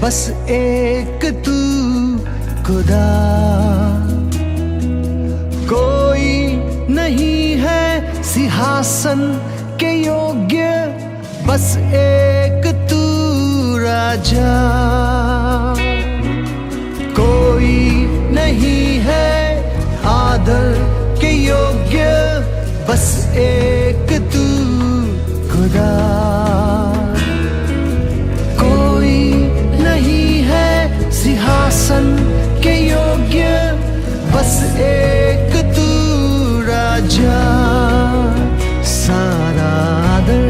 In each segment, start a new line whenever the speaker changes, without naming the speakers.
बस एक तू खुदा, कोई नहीं है सिंहासन के योग्य, बस एक तू राजा। कोई नहीं है आदर के योग्य, बस एक तू खुदा। सिंहासन के योग्य, बस एक तू राजा। सारा आदर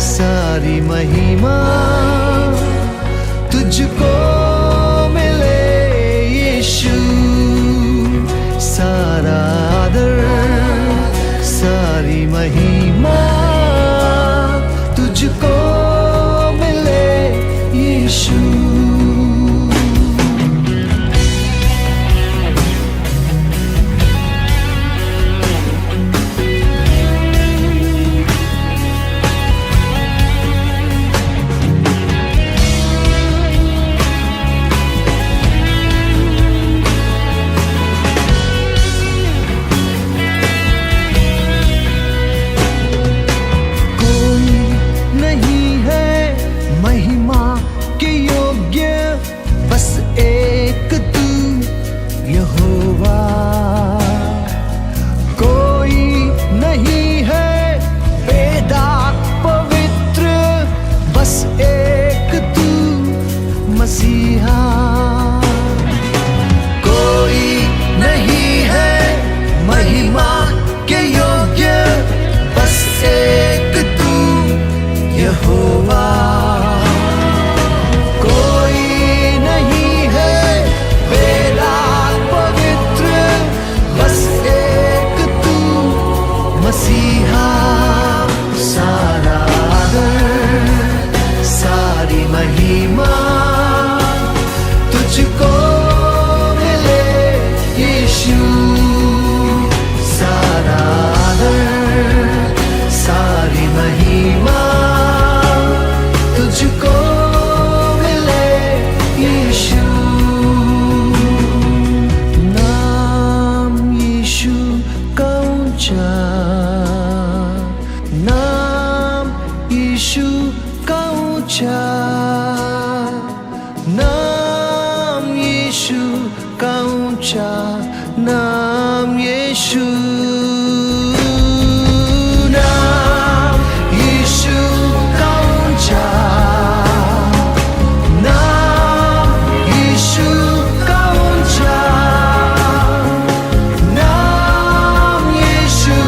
सारी महिमा तुझको मिले यीशु। सारा आदर सारी महिमा तुझको मिले यीशु। बस एक तू यहोवा, कोई नहीं है बेदाग पवित्र, बस एक तू मसीहा। कोई नहीं है महिमा के योग्य, बस एक तू यहोवा। मसीहा सारा आदर सारी महिमा तुझको मिले यीशु। सारा आदर सारी महिमा तुझको मिले यीशु। नाम यीशु का ऊंचा, नाम यीशु का ऊंचा, नाम यीशु का ऊंचा, नाम यीशु। नाम यीशु का ऊंचा, नाम यीशु का ऊंचा, नाम यीशु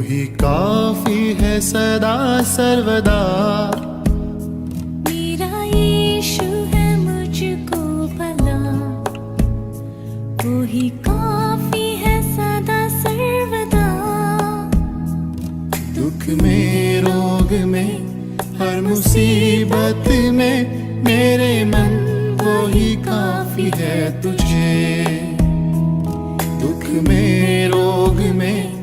ही काफी है सदा सर्वदा।
मेरा यीशु है मुझको भला, वो ही काफी है सदा सर्वदा।
दुख में रोग में हर मुसीबत में मेरे मन वो ही काफी है तुझे। दुख में रोग में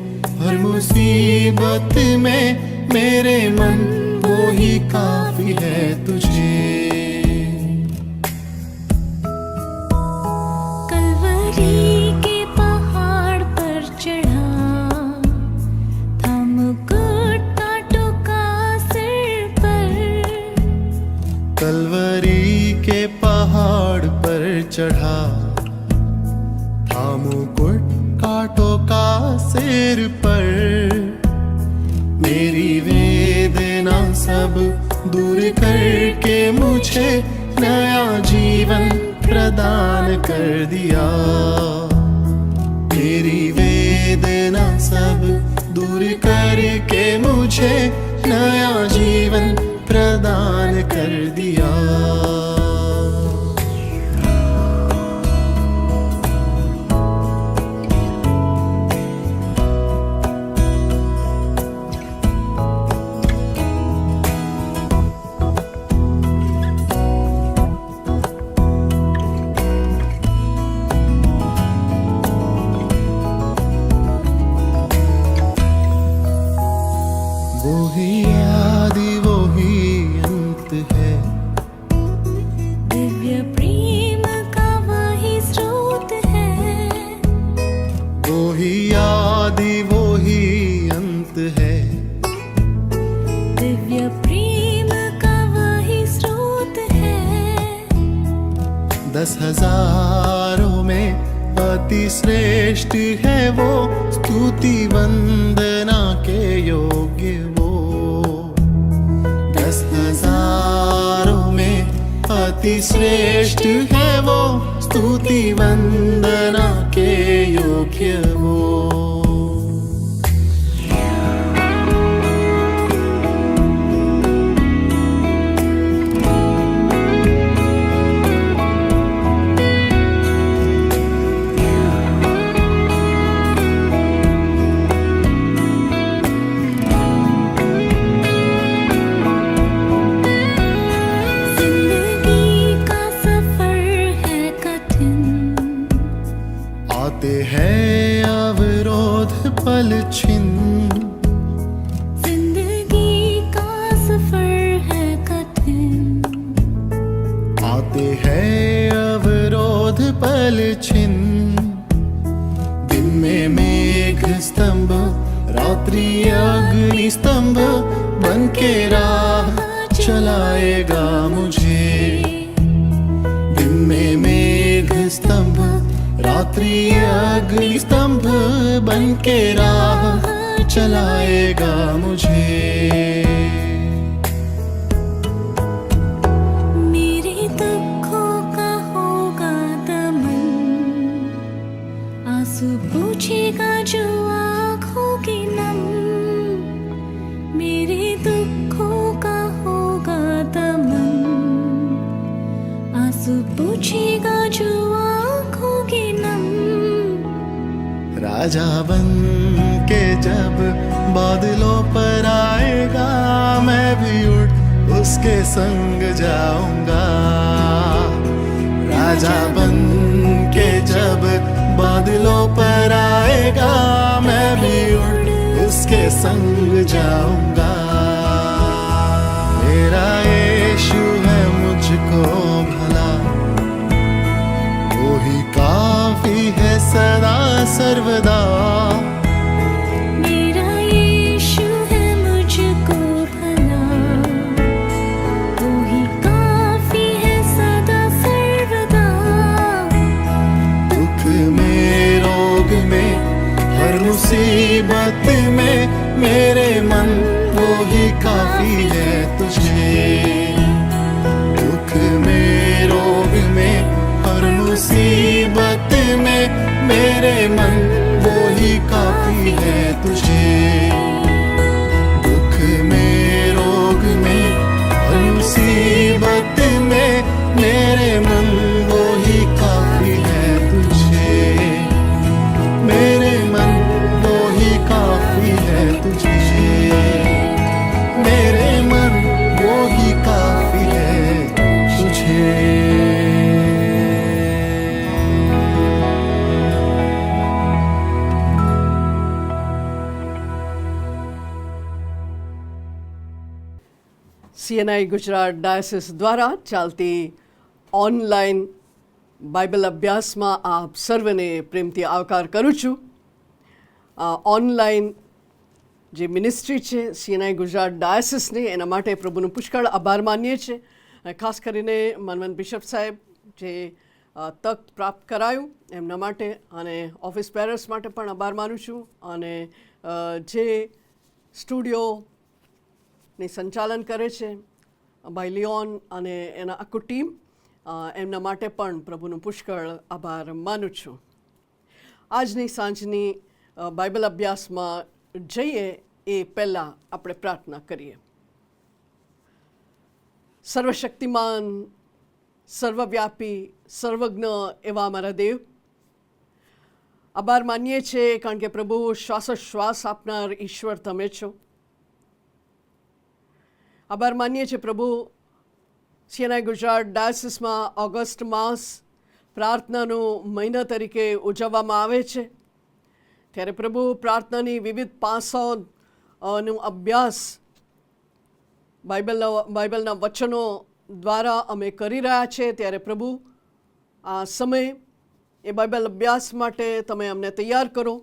हर मुसीबत में मेरे मन वो ही काफी है तुझे।
कलवरी के पहाड़ पर चढ़ा, था मुकुट कांटों का सिर पर।
कलवरी के पहाड़ पर चढ़ा, था मुकुट कांटों का सिर पर। मेरी वेदना सब दूर करके मुझे नया जीवन प्रदान कर दिया। मेरी वेदना सब दूर करके मुझे नया जीवन प्रदान कर दिया। वो ही आदि वो ही अंत है,
दिव्य प्रेम का वही स्रोत है।
वो ही आदि वो ही अंत है।
दिव्य प्रेम का वही स्रोत है।
10,000 में अति श्रेष्ठ है वो, स्तुति वंदना के योग्य वो। 10,000 में अति श्रेष्ठ है वो, स्तुति वंदना के योग्य वो। आते हैं अवरोध पल छिन्न।
जिंदगी का सफर है कठिन।
आते हैं अवरोध पल छिन्न। दिन में मेघ स्तंभ, रात्रि अग्नि स्तंभ बन के राह चलाएगा मुझे। दिन में मेघ स्तंभ, रात्रि अग्नि स्तंभ बन के राह चलाएगा मुझे।
मेरे दुखों का होगा दमन, आंसू पूछेगा जो आँखों की नम। मेरे दुखों का होगा दमन, आंसू पूछेगा जो आँखों की नम।
राजा बन के जब बादलों पर आएगा, मैं भी उड़ उसके संग जाऊंगा। राजा बन के जब बादलों पर आएगा, मैं भी उड़ उसके संग जाऊंगा। मेरा यीशु है मुझको भला, वो ही काफी है सदा सर्वदा।
मेरा यीशु है मुझको भला, वो ही काफी है सदा सर्वदा।
दुख में रोग में हर मुसीबत में मेरे मन वो ही काफी है तुझे। दुख में रोग में हर मुसीबत में मेरे मन वो ही काफी है तुझे।
CNI ગુજરાત ડાયસિસ દ્વારા ચાલતી ઓનલાઈન બાઇબલ અભ્યાસમાં આપ સર્વને પ્રેમથી આવકાર કરું છું. ઓનલાઈન જે મિનિસ્ટ્રી છે CNI ગુજરાત ડાયસિસની, એના માટે પ્રભુનું પુષ્કળ આભાર માનીએ છીએ. અને ખાસ કરીને મનમન બિશપ સાહેબ જે તક પ્રાપ્ત કરાયું એમના માટે અને ઓફિસ બેરર્સ માટે પણ આભાર માનું છું. અને જે સ્ટુડિયોની સંચાલન કરે છે ભાઈ લિયોન અને એના આખું ટીમ, એમના માટે પણ પ્રભુનું પુષ્કળ આભાર માનું છું. આજની સાંજની બાઇબલ અભ્યાસમાં જઈએ એ પહેલાં આપણે પ્રાર્થના કરીએ. સર્વશક્તિમાન, સર્વવ્યાપી, સર્વજ્ઞ એવા અમારા દેવ, આભાર માનીએ છીએ કારણ કે પ્રભુ શ્વાસોશ્વાસ આપનાર ઈશ્વર તમે છો. આભાર માનીએ છીએ પ્રભુ, CNI ગુજરાત ડાયસિસમાં ઓગસ્ટ માસ પ્રાર્થનાનું મહિના તરીકે ઉજવવામાં આવે છે. ત્યારે પ્રભુ પ્રાર્થનાની વિવિધ પાસાઓનો અભ્યાસ બાઇબલના વચનો દ્વારા અમે કરી રહ્યા છીએ. ત્યારે પ્રભુ આ સમય એ બાઇબલ અભ્યાસ માટે તમે અમને તૈયાર કરો.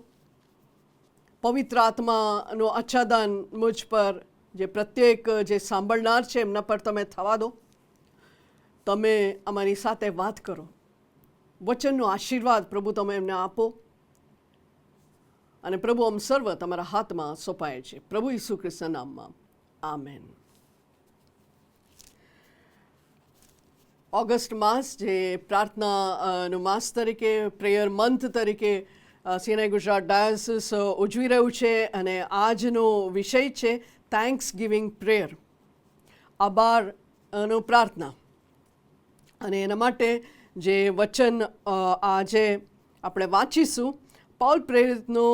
પવિત્ર આત્માનો આચ્છાદન મુજ પર, જે પ્રત્યેક જે સાંભળનાર છે એમના પર તમે થવા દો. તમે અમારી સાથે વાત કરો. વચનનો આશીર્વાદ પ્રભુ તમે એમને આપો. અને પ્રભુ અમ સર્વ તમારા હાથમાં સોંપાય છે. પ્રભુ ઈસુ ખ્રિસ્તના નામમાં, આમેન. ઓગસ્ટ માસ જે પ્રાર્થનાનું માસ તરીકે, પ્રેયર મંથ તરીકે CNI ગુજરાત ડાયસિસ ઉજવી રહ્યું છે. અને આજનો વિષય છે થેન્ક્સ ગિવિંગ પ્રેયર, આભારનો પ્રાર્થના. અને એના માટે જે વચન આજે આપણે વાંચીશું, પૌલ પ્રેરિતનો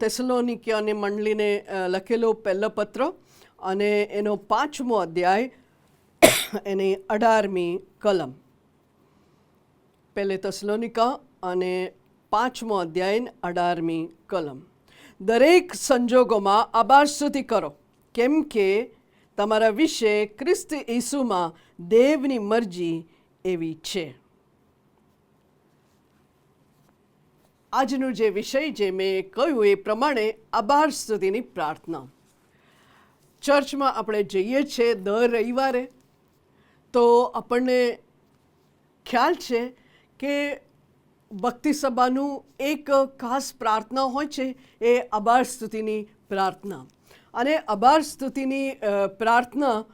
થેસલોનિકીયાની મંડળીને લખેલો પહેલો પત્ર અને એનો 5મો અધ્યાય, એની 18મી કલમ. પહેલે થેસલોનિકા અને 5મો અધ્યાય 18મી કલમ. દરેક સંજોગોમાં આભાર સ્તુતિ કરો, કેમ કે તમારા વિશે ખ્રિસ્ત ઈસુમાં દેવની મરજી એવી છે. આજનો જે વિષય જે મેં કહ્યું એ પ્રમાણે આભાર સ્તુતિની પ્રાર્થના. ચર્ચમાં આપણે જઈએ છીએ દર રવિવારે, તો આપણને ખ્યાલ છે કે ભક્તિ સભાનું એક ખાસ પ્રાર્થના હોય છે, એ આભાર સ્તુતિની પ્રાર્થના. અને આભાર સ્તુતિની પ્રાર્થના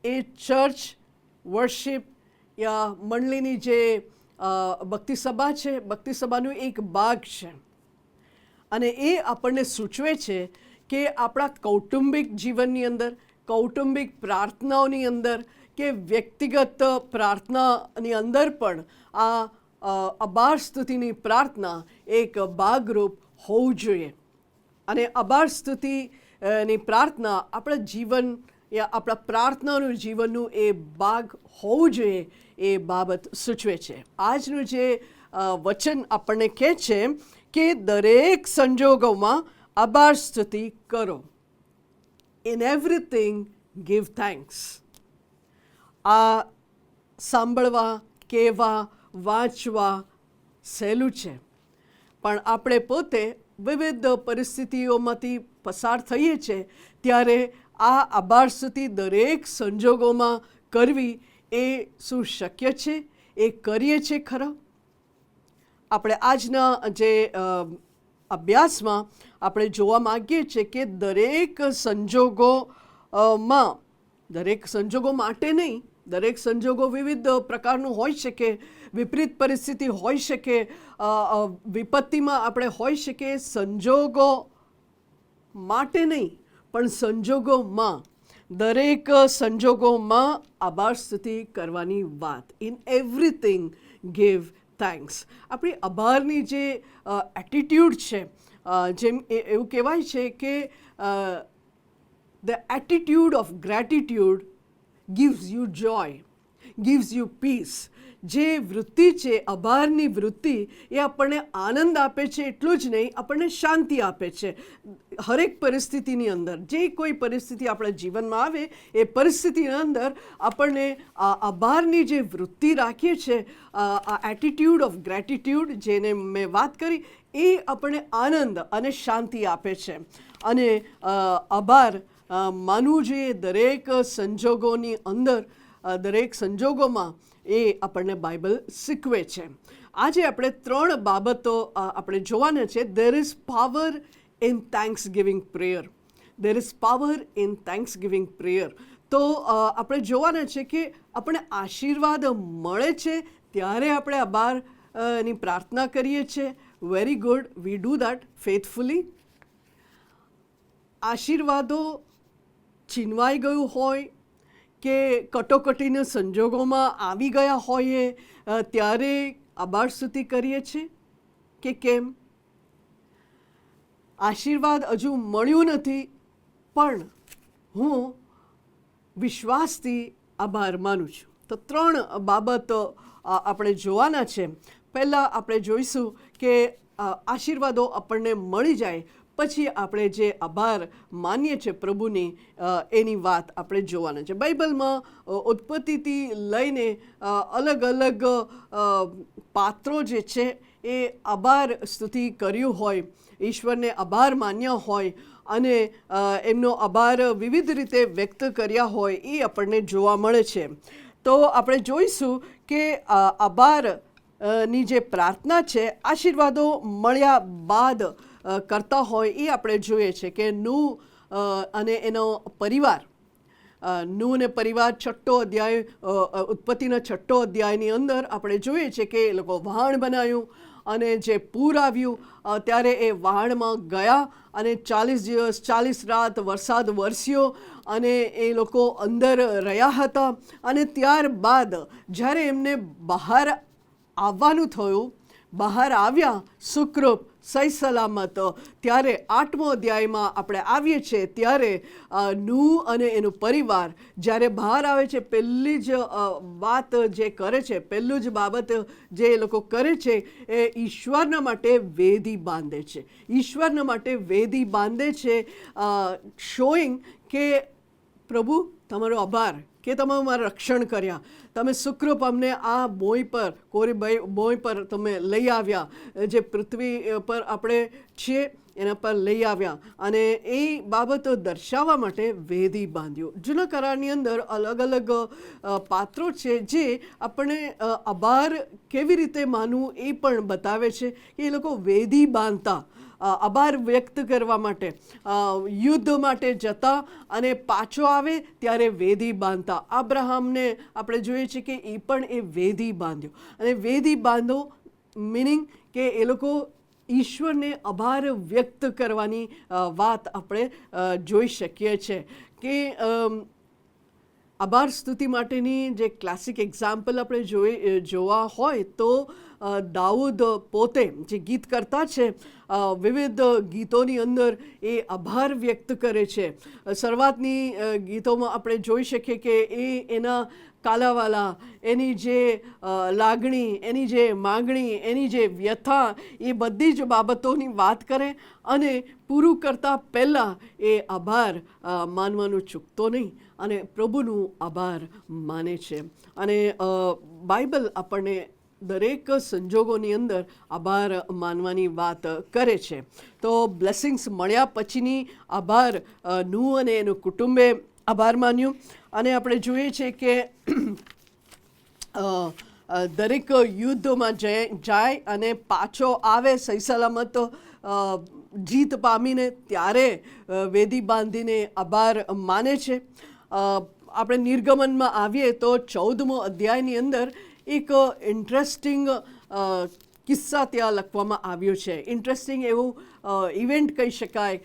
એ ચર્ચ વર્શિપ યા મંડળીની જે ભક્તિ સભા છે, ભક્તિ સભાનું એક ભાગ છે. અને એ આપણને સૂચવે છે કે આપણા કૌટુંબિક જીવનની અંદર, કૌટુંબિક પ્રાર્થનાઓની અંદર કે વ્યક્તિગત પ્રાર્થનાની અંદર પણ આ આભાર સ્તુતિની પ્રાર્થના એક ભાગરૂપ હોવું જોઈએ. અને આભાર સ્તુતિની પ્રાર્થના આપણા જીવન યા આપણા પ્રાર્થનાનું જીવનનું એ ભાગ હોવું જોઈએ, એ બાબત સૂચવે છે. આજનું જે વચન આપણને કહે છે કે દરેક સંજોગોમાં આભાર સ્તુતિ કરો. In everything give thanks. આ સાંભળવા, કહેવા, વાંચવા સહેલું છે, પણ આપણે પોતે વિવિધ પરિસ્થિતિઓમાંથી પસાર થઈએ છીએ ત્યારે આ આભાર સ્તુતિ દરેક સંજોગોમાં કરવી એ શું શક્ય છે? એ કરીએ છીએ ખરા? આપણે આજના જે અભ્યાસમાં આપણે જોવા માગીએ છીએ કે દરેક સંજોગોમાં, દરેક સંજોગો માટે નહીં, દરેક સંજોગો વિવિધ પ્રકારનું હોઈ શકે, વિપરીત પરિસ્થિતિ હોઈ શકે, વિપત્તિમાં આપણે હોઈ શકે. સંજોગો માટે નહીં, પણ સંજોગોમાં, દરેક સંજોગોમાં આભાર સ્તુતિ કરવાની વાત. In everything give thanks. આપણી આભારની જે એટીટ્યૂડ છે, જેમ એવું કહેવાય છે કે the attitude of gratitude gives you joy. gives you peace. જે વૃત્તિ છે આભારની વૃત્તિ એ આપણને આનંદ આપે છે, એટલું જ નહીં આપણને શાંતિ આપે છે. હરેક પરિસ્થિતિની અંદર જે કોઈ પરિસ્થિતિ આપણા જીવનમાં આવે એ પરિસ્થિતિની અંદર આપણને આ આભારની જે વૃત્તિ રાખીએ છીએ, આ એટીટ્યૂડ ઓફ ગ્રેટિટ્યૂડ જેને મેં વાત કરી, એ આપણને આનંદ અને શાંતિ આપે છે. અને આભાર માનવું જોઈએ દરેક સંજોગોની અંદર, દરેક સંજોગોમાં એ આપણને બાઇબલ શીખવે છે. આજે આપણે 3 બાબતો આપણે જોવાના છે. There is power in thanks giving prayer. There is power in thanks giving prayer. તો આપણે જોવાના છે કે આપણે આશીર્વાદ મળે છે ત્યારે આપણે આભારની પ્રાર્થના કરીએ છીએ. Very good, we do that faithfully. આશીર્વાદો છીનવાઈ ગયું હોય કે કટોકટીના સંજોગોમાં આવી ગયા હોઈએ ત્યારે આભાર સ્તુતિ કરીએ છીએ કે કેમ? આશીર્વાદ હજુ મળ્યું નથી પણ હું વિશ્વાસથી આભાર માનું છું. તો 3 બાબતો આપણે જોવાના છે. પહેલાં આપણે જોઈશું કે આશીર્વાદો આપણને મળી જાય પછી આપણે જે આભાર માનીએ છીએ પ્રભુની, એની વાત આપણે જોવાના છે. બાઇબલમાં ઉત્પત્તિથી લઈને અલગ અલગ પાત્રો જે છે એ આભાર સ્તુતિ કર્યું હોય, ઈશ્વરને આભાર માન્યા હોય અને એમનો આભાર વિવિધ રીતે વ્યક્ત કર્યા હોય એ આપણને જોવા મળે છે. તો આપણે જોઈશું કે આભાર ની જે પ્રાર્થના છે આશીર્વાદો મળ્યા બાદ કરતા હોય એ આપણે જોઈએ છે કે નૂહ અને એનો પરિવાર, નૂહ અને પરિવાર 6 અધ્યાય, ઉત્પત્તિના 6 અધ્યાયની અંદર આપણે જોઈએ છે કે એ લોકો વહાણ બનાવ્યું અને જે પૂર આવ્યું ત્યારે એ વહાણમાં ગયા અને 40 દિવસ 40 રાત વરસાદ વરસ્યો અને એ લોકો અંદર રહ્યા હતા. અને ત્યારબાદ જ્યારે એમને બહાર આવવાનું થયું, બહાર આવ્યા સુખરૂપ સહી સલામત, ત્યારે 8મો અધ્યાયમાં આપણે આવીએ છીએ ત્યારે નૂહ અને એનું પરિવાર જ્યારે બહાર આવે છે, પહેલી જ વાત જે કરે છે, પહેલું જ બાબત જે એ લોકો કરે છે એ ઈશ્વરના માટે વેદી બાંધે છે. ઈશ્વરના માટે વેદી બાંધે છે, શોઈંગ કે પ્રભુ તમારો આભાર કે તમે અમારું રક્ષણ કર્યા, તમે સુખરૂપ અમને આ બોય પર, કોરી બોય પર તમે લઈ આવ્યા, જે પૃથ્વી પર આપણે છીએ એના પર લઈ આવ્યા. અને એ બાબતો દર્શાવવા માટે વેદી બાંધ્યું. જૂના કરારની અંદર અલગ અલગ પાત્રો છે જે આપણે આભાર કેવી રીતે માનવું એ પણ બતાવે છે કે એ લોકો વેદી બાંધતા, આભાર વ્યક્ત કરવા માટે, યુદ્ધ માટે જતા અને પાછો આવે ત્યારે વેદી બાંધતા. અબ્રાહમને આપણે જોઈએ છીએ કે એ પણ એ વેદી બાંધ્યો. અને વેદી બાંધો મિનિંગ કે એ લોકો ઈશ્વરને આભાર વ્યક્ત કરવાની વાત આપણે જોઈ શકીએ છીએ. કે આભાર સ્તુતિ માટેની જે ક્લાસિક એક્ઝામ્પલ આપણે જોવા હોય તો દાઉદ પોતે જે ગીત કરતા છે, વિવિધ ગીતોની અંદર એ આભાર વ્યક્ત કરે છે. શરૂઆતની ગીતોમાં આપણે જોઈ શકીએ કે એ એના કાલાવાલા, એની જે લાગણી, એની જે માગણી, એની જે વ્યથા, એ બધી જ બાબતોની વાત કરે અને પૂરું કરતાં પહેલાં એ આભાર માનવાનું ચૂકતો નહીં અને પ્રભુનું આભાર માને છે. અને બાઇબલ આપણને દરેક સંજોગોની અંદર આભાર માનવાની વાત કરે છે. તો બ્લેસિંગ્સ મળ્યા પછીની આભાર નૂહ અને એનું કુટુંબે આભાર માન્યું. અને આપણે જોઈએ છીએ કે દરેક યુદ્ધમાં જાય અને પાછો આવે સહી સલામત જીત પામીને ત્યારે વેદી બાંધીને આભાર માને છે. આપણે નિર્ગમનમાં આવીએ તો 14મો અધ્યાયની અંદર એક ઇન્ટરેસ્ટિંગ કિસ્સા ત્યાં લખવામાં આવ્યો છે. ઇન્ટરેસ્ટિંગ એવું ઇવેન્ટ કહી શકાય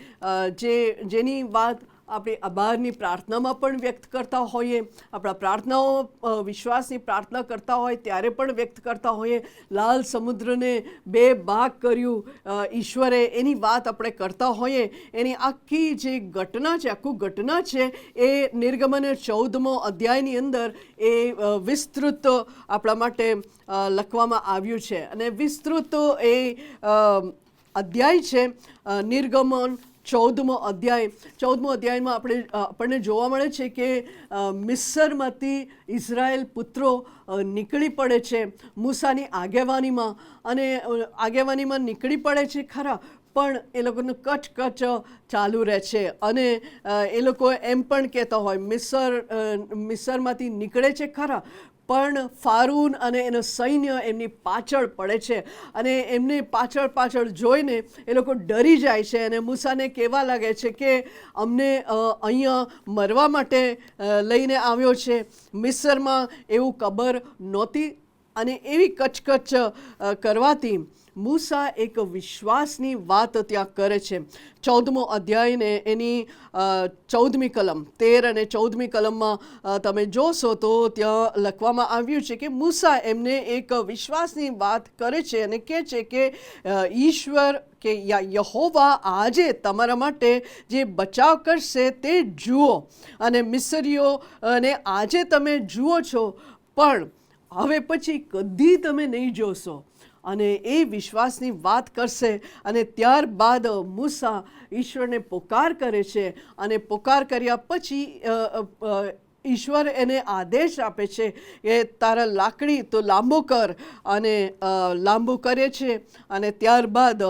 જેની વાત આપણી આભારની પ્રાર્થનામાં પણ વ્યક્ત કરતા હોઈએ, આપણા પ્રાર્થનાઓ વિશ્વાસની પ્રાર્થના કરતા હોય ત્યારે પણ વ્યક્ત કરતા હોઈએ. લાલ સમુદ્રને 2 ભાગ કર્યું ઈશ્વરે, એની વાત આપણે કરતા હોઈએ. એની આખી જે ઘટના છે, આખું ઘટના છે એ નિર્ગમન 14મો અધ્યાયની અંદર એ વિસ્તૃત આપણા માટે લખવામાં આવ્યું છે. અને વિસ્તૃત એ અધ્યાય છે નિર્ગમન 14મો અધ્યાય. 14મો અધ્યાયમાં આપણને જોવા મળે છે કે મિસ્રમાંથી ઇઝરાયેલ પુત્રો નીકળી પડે છે મૂસાની આગેવાનીમાં. અને આગેવાનીમાં નીકળી પડે છે ખરા, પણ એ લોકોનું કચ ચાલુ રહે છે. અને એ લોકો એમ પણ કહેતા હોય મિસ્રમાંથી નીકળે છે ખરા, પણ ફારૂન અને એનો સૈન્ય એમની પાછળ પડે છે. અને એમને પાછળ જોઈને એ લોકો ડરી જાય છે અને મૂસાને કહેવા લાગે છે કે અમને અહીંયા મરવા માટે લઈને આવ્યો છે. મિસ્રમાં એવું કબર નહોતી. અને એવી કચકચ કરવાથી મૂસા એક વિશ્વાસની વાત ત્યાં કરે છે. 14મો અધ્યાયને એની 14મી કલમ 13 અને 14મી કલમમાં તમે જોશો તો ત્યાં લખવામાં આવ્યું છે કે મૂસા એમને એક વિશ્વાસની વાત કરે છે અને કહે છે કે ઈશ્વર કે યહોવા આજે તમારા માટે જે બચાવ કરશે તે જુઓ. અને મિસ્રીઓને આજે તમે જુઓ છો, પણ હવે પછી કદી તમે નહીં જોશો. અને એ વિશ્વાસની વાત કરશે. અને ત્યારબાદ મૂસા ઈશ્વરને પોકાર કરે છે. અને પોકાર કર્યા પછી ઈશ્વર એને આદેશ આપે છે કે તારા લાકડી તો લાંબો કર. અને લાંબો કરે છે. અને ત્યારબાદ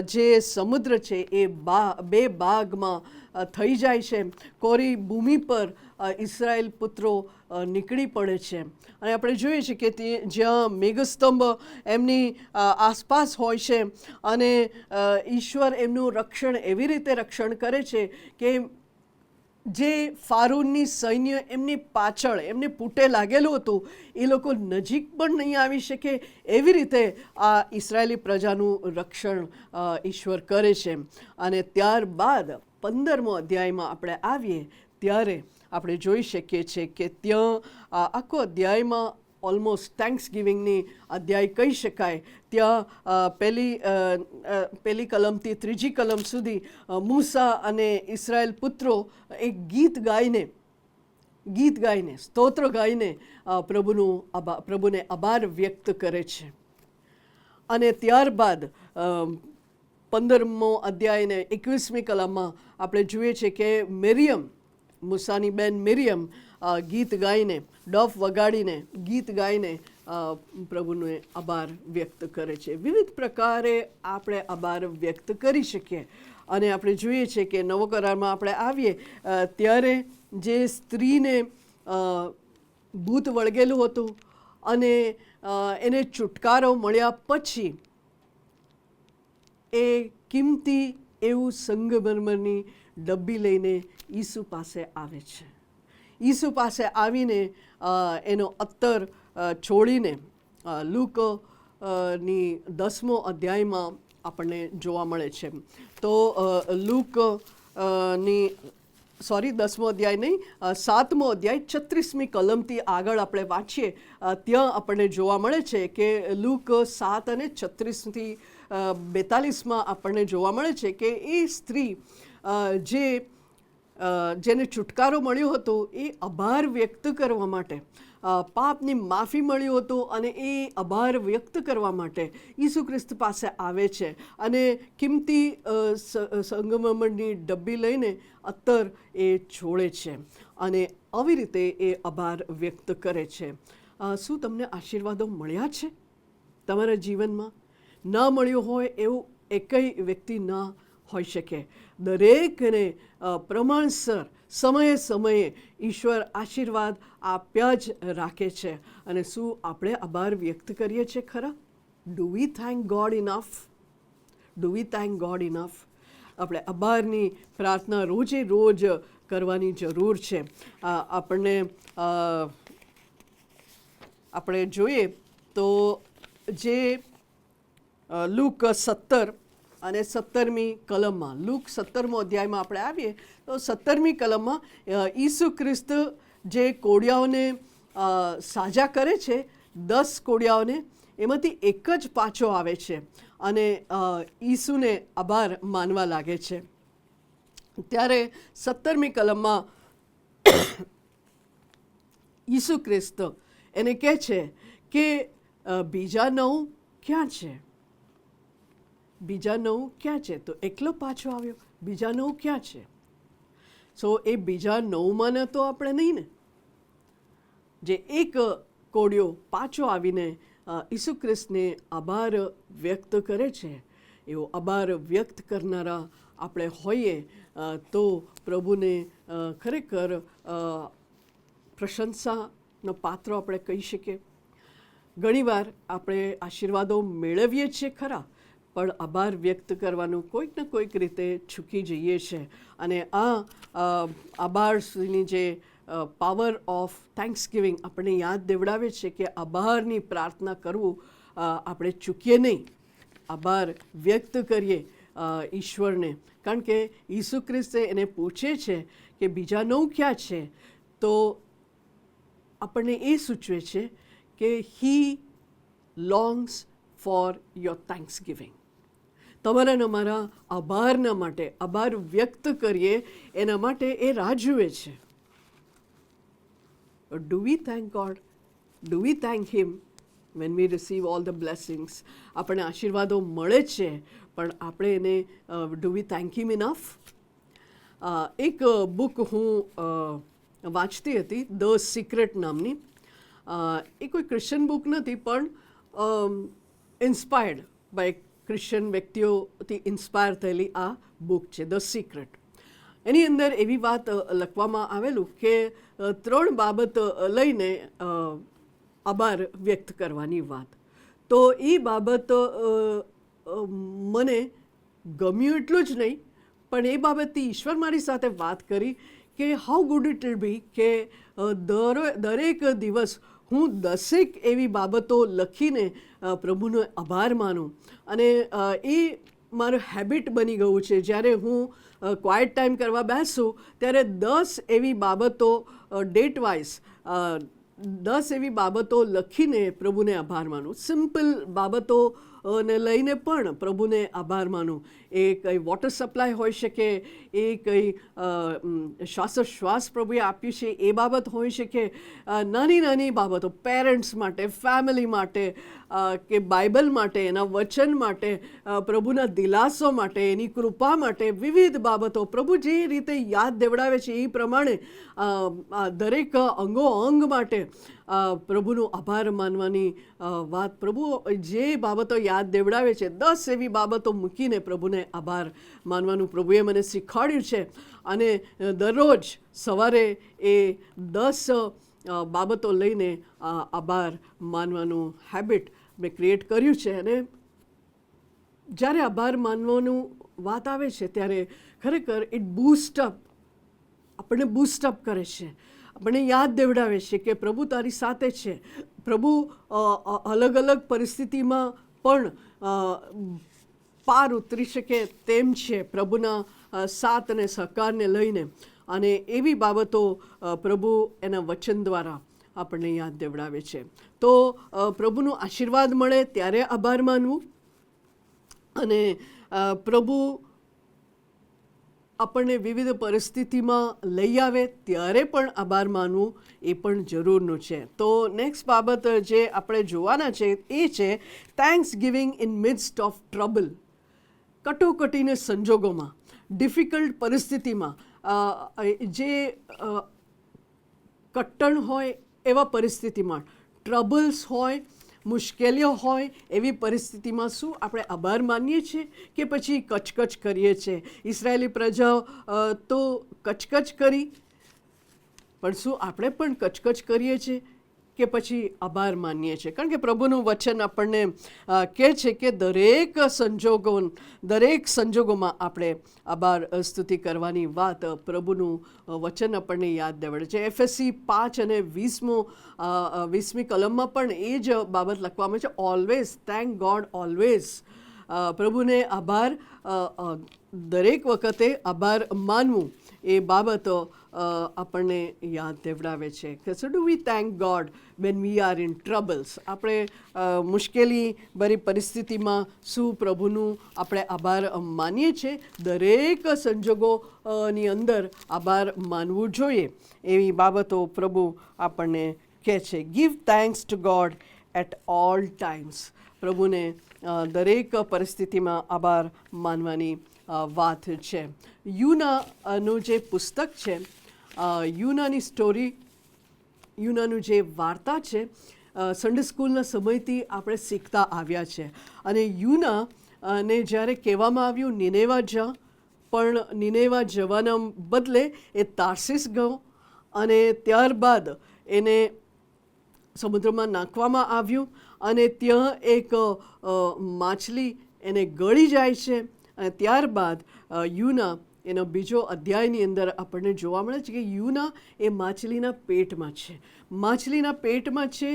જે સમુદ્ર છે એ 2 ભાગમાં થઈ જાય છે. કોરી ભૂમિ પર ઇસરાયેલ પુત્રો નીકળી પડે છે. અને આપણે જોઈએ છીએ કે જ્યાં મેઘસ્તંભ એમની આસપાસ હોય છે અને ઈશ્વર એમનું રક્ષણ એવી રીતે રક્ષણ કરે છે કે જે ફારૂનની સૈન્ય એમની પાછળ એમને પૂટે લાગેલું હતું, એ લોકો નજીક પણ નહીં આવી શકે. એવી રીતે આ ઇસરાયેલી પ્રજાનું રક્ષણ ઈશ્વર કરે છે. અને ત્યારબાદ 15મો અધ્યાયમાં આપણે આવીએ ત્યારે આપણે જોઈ શકીએ છીએ કે ત્યાં આખો અધ્યાયમાં ઓલમોસ્ટ થેન્ક્સગિવિંગની અધ્યાય કહી શકાય. ત્યાં પહેલી કલમથી 3જી કલમ સુધી મૂસા અને ઇસરાયેલ પુત્રો એક ગીત ગાઈને સ્તોત્ર ગાઈને પ્રભુને આભાર વ્યક્ત કરે છે. અને ત્યારબાદ 15મો અધ્યાયને 21મી કલમમાં આપણે જોઈએ છીએ કે મૂસાની બેન મિરિયમ ગીત ગાઈને, ડફ વગાડીને, ગીત ગાઈને પ્રભુને આભાર વ્યક્ત કરે છે. વિવિધ પ્રકારે આપણે આભાર વ્યક્ત કરી શકીએ. અને આપણે જોઈએ છીએ કે નવો કરારમાં આપણે આવીએ ત્યારે જે સ્ત્રીને ભૂત વળગેલું હતું અને એને છુટકારો મળ્યા પછી એ કિંમતી એવું સંગમરમરની ડબ્બી લઈને ઈસુ પાસે આવે છે. ઈસુ પાસે આવીને એનો અત્તર છોડીને લૂક ની 10મો અધ્યાયમાં આપણને જોવા મળે છે. તો લૂકની 10મો અધ્યાય નહીં, 7મો અધ્યાય 36મી કલમથી આગળ આપણે વાંચીએ ત્યાં આપણને જોવા મળે છે કે લૂક 7 અને 36થી 42માં આપણને જોવા મળે છે કે એ સ્ત્રી જેને છુટકારો મળ્યો હતો એ આભાર વ્યક્ત કરવા માટે, પાપની માફી મળ્યું હતું અને એ આભાર વ્યક્ત કરવા માટે ઈસુ ખ્રિસ્ત પાસે આવે છે. અને કિંમતી સંગમરમરની ડબ્બી લઈને અત્તર એ છોડે છે અને આવી રીતે એ આભાર વ્યક્ત કરે છે. શું તમને આશીર્વાદો મળ્યા છે તમારા જીવનમાં? ન મળ્યું હોય એવું એકેય વ્યક્તિ ન હોઈ શકે. દરેકને પ્રમાણસર સમયે ઈશ્વર આશીર્વાદ આપ્યા જ રાખે છે. અને શું આપણે આભાર વ્યક્ત કરીએ છીએ ખરા? Do we thank God enough? Do we thank God enough? આપણે આભારની પ્રાર્થના રોજે રોજ કરવાની જરૂર છે. આપણે જોઈએ તો જે લૂક 17 અને 17મી કલમમાં લુક 17મો અધ્યાયમાં આપણે આવીએ તો 17મી કલમમાં ઈસુ ખ્રિસ્ત જે કોડિયાઓને સાજા કરે છે, 10 કોડિયાઓને, એમાંથી એક જ પાછો આવે છે અને ઈસુને આભાર માનવા લાગે છે. ત્યારે 17મી કલમમાં ઈસુ ખ્રિસ્ત એને કહે છે કે બીજા 9 ક્યાં છે? બીજા 9 ક્યાં છે? તો એકલો પાછો આવ્યો, બીજા 9 ક્યાં છે? સો એ બીજા 9માં તો આપણે નહીં ને. જે એક કોડિયો પાછો આવીને ઈસુ ખ્રિસ્તને આભાર વ્યક્ત કરે છે, એવો આભાર વ્યક્ત કરનારા આપણે હોઈએ તો પ્રભુને ખરેખર પ્રશંસાનો પાત્ર આપણે કહી શકીએ. ઘણીવાર આપણે આશીર્વાદો મેળવીએ છીએ ખરા, પણ આભાર વ્યક્ત કરવાનું કોઈક ને કોઈક રીતે ચૂકી જઈએ છીએ. અને આ આભારની જે પાવર ઓફ થેન્ક્સગિવિંગ આપણને યાદ દેવડાવે છે કે આભારની પ્રાર્થના કરવું આપણે ચૂકીએ નહીં, આભાર વ્યક્ત કરીએ ઈશ્વરને. કારણ કે ઈસુ ખ્રિસ્તે એને પૂછે છે કે બીજા 9 ક્યાં છે? તો આપણને એ સૂચવે છે કે હી લોંગ્સ ફોર યોર થેન્ક્સગિવિંગ. તમારા ને અમારા આભારના માટે, આભાર વ્યક્ત કરીએ એના માટે એ રાહ જુએ છે. Do we thank God? Do we thank him when we receive all the blessings? આપણને આશીર્વાદો મળે છે, પણ આપણે એને do we thank him enough? એક બુક હું વાંચતી હતી, ધ સિક્રેટ નામની. એ કોઈ ક્રિશ્ચન બુક નથી, પણ ઇન્સ્પાયર્ડ બાય ક્રિશ્ચન વ્યક્તિઓથી ઇન્સ્પાયર થયેલી આ બુક છે, ધ સિક્રેટ. એની અંદર એવી વાત લખવામાં આવેલું કે 3 બાબત લઈને આભાર વ્યક્ત કરવાની વાત. તો એ બાબત મને ગમ્યું એટલું જ નહીં, પણ એ બાબતથી ઈશ્વર મારી સાથે વાત કરી કે how good it will be કે દરેક દિવસ હું 10 એવી બાબતો લખીને પ્રભુનો આભાર માનું. અને એ મારું હેબિટ બની ગયું છે. જ્યારે હું ક્વાઇટ ટાઈમ કરવા બેસું ત્યારે 10 એવી બાબતો ડેટ વાઇઝ 10 એવી બાબતો લખીને પ્રભુને આભાર માનું. સિમ્પલ બાબતોને લઈને પણ પ્રભુને આભાર માનું. એ કંઈ વોટર સપ્લાય હોઈ શકે, એ કંઈ શ્વાસોશ્વાસ પ્રભુએ આપ્યું છે એ બાબત હોઈ શકે, નાની નાની બાબતો પેરેન્ટ્સ માટે, ફેમિલી માટે, કે બાઇબલ માટે, એના વચન માટે, પ્રભુના દિલાસો માટે, એની કૃપા માટે, વિવિધ બાબતો પ્રભુ જે રીતે યાદ દેવડાવે છે એ પ્રમાણે દરેક અંગો અંગ માટે પ્રભુનો આભાર માનવાની વાત. પ્રભુ જે બાબતો યાદ દેવડાવે છે, 10 એવી બાબતો મૂકીને પ્રભુને આભાર માનવાનું પ્રભુએ મને શીખવાડ્યું છે. અને દરરોજ સવારે એ 10 બાબતો લઈને આભાર માનવાનું હેબિટ મેં ક્રિએટ કર્યું છે. અને જ્યારે આભાર માનવાનું વાત આવે છે ત્યારે ખરેખર ઇટ બૂસ્ટઅપ, આપણને બૂસ્ટઅપ કરે છે, આપણને યાદ દેવડાવે છે કે પ્રભુ તારી સાથે છે. પ્રભુ અલગ અલગ પરિસ્થિતિમાં પણ પાર ઉતરી શકે તેમ છે, પ્રભુના સાથ અને સહકારને લઈને. અને એવી બાબતો પ્રભુ એના વચન દ્વારા આપણને યાદ દેવડાવે છે. તો પ્રભુનો આશીર્વાદ મળે ત્યારે આભાર માનવું, અને પ્રભુ આપણને વિવિધ પરિસ્થિતિમાં લઈ આવે ત્યારે પણ આભાર માનવું એ પણ જરૂરનું છે. તો નેક્સ્ટ બાબત જે આપણે જોવાના છે એ છે thanks giving in midst of trouble. કટોકટીના સંજોગોમાં, ડિફિકલ્ટ પરિસ્થિતિમાં, જે કટ્ટણ હોય એવા પરિસ્થિતિમાં, ટ્રબલ્સ હોય, મુશ્કેલીઓ હોય એવી પરિસ્થિતિમાં શું આપણે આભાર માનીએ છીએ કે પછી કચકચ કરીએ છીએ? ઇસરાયેલી પ્રજાઓ તો કચકચ કરી, પણ શું આપણે પણ કચકચ કરીએ છીએ કે પછી આભાર માનીએ છીએ? કારણ કે પ્રભુનું વચન આપણને કહે છે કે દરેક સંજોગોમાં આપણે આભાર સ્તુતિ કરવાની વાત પ્રભુનું વચન આપણને યાદ દેવડે છે. એફએસસી 5 અને 20મી કલમમાં પણ એ જ બાબત લખવામાં છે, ઓલવેઝ થેન્ક ગોડ ઓલવેઝ. પ્રભુને આભાર દરેક વખતે આભાર માનવું એ બાબતો આપણને યાદ દેવડાવે છે કે સો do we thank God when we are in troubles. આપણે મુશ્કેલી ભરી પરિસ્થિતિમાં શું પ્રભુનું આપણે આભાર માનીએ છીએ? દરેક સંજોગોની અંદર આભાર માનવું જોઈએ એવી બાબતો પ્રભુ આપણને કહે છે. Give thanks to God at all times. પ્રભુને દરેક પરિસ્થિતિમાં આભાર માનવાની વાત છે. યુનાનું જે પુસ્તક છે, યુનાની સ્ટોરી, યુનાનું જે વાર્તા છે, સન્ડે સ્કૂલના સમયથી આપણે શીખતા આવ્યા છે. અને યુનાને જ્યારે કહેવામાં આવ્યું નિનેવા જા, પણ નિનેવા જવાના બદલે એ તાર્સીસ ગયો અને ત્યારબાદ એને સમુદ્રમાં નાખવામાં આવ્યું અને ત્યાં એક માછલી એને ગળી જાય છે. અને ત્યારબાદ યુના એનો બીજો અધ્યાયની અંદર આપણને જોવા મળે છે કે યુના એ માછલીના પેટમાં છે. માછલીના પેટમાં છે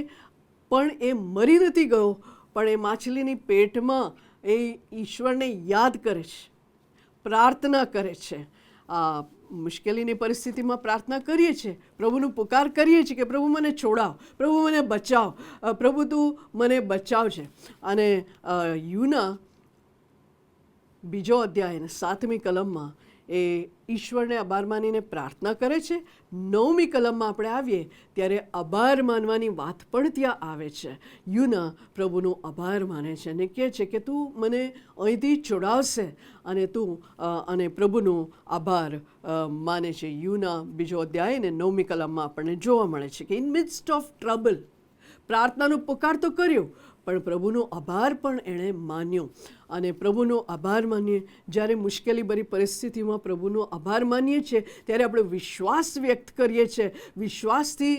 પણ એ મરી નથી ગયો, પણ એ માછલીની પેટમાં એ ઈશ્વરને યાદ કરે છે, પ્રાર્થના કરે છે. મુશ્કેલીની પરિસ્થિતિમાં પ્રાર્થના કરીએ છીએ, પ્રભુનું પુકાર કરીએ છીએ કે પ્રભુ મને છોડાવ, પ્રભુ મને બચાવ, પ્રભુ તું મને બચાવજે. અને યુના બીજો અધ્યાય 7મી કલમમાં એ ઈશ્વરને આભાર માનીને પ્રાર્થના કરે છે. 9મી કલમમાં આપણે આવીએ ત્યારે આભાર માનવાની વાત પણ ત્યાં આવે છે. યુના પ્રભુનો આભાર માને છે અને કહે છે કે તું મને અહીંથી છોડાવશે અને તું અને પ્રભુનો આભાર માને છે. યુના બીજો અધ્યાય ને 9મી કલમમાં આપણને જોવા મળે છે કે ઇન મિડસ્ટ ઓફ ટ્રબલ પ્રાર્થનાનો પુકાર તો કર્યો, પણ પ્રભુનો આભાર પણ એણે માન્યો. અને પ્રભુનો આભાર માનીએ, જ્યારે મુશ્કેલી ભરી પરિસ્થિતિમાં પ્રભુનો આભાર માનીએ છીએ ત્યારે આપણે વિશ્વાસ વ્યક્ત કરીએ છીએ. વિશ્વાસથી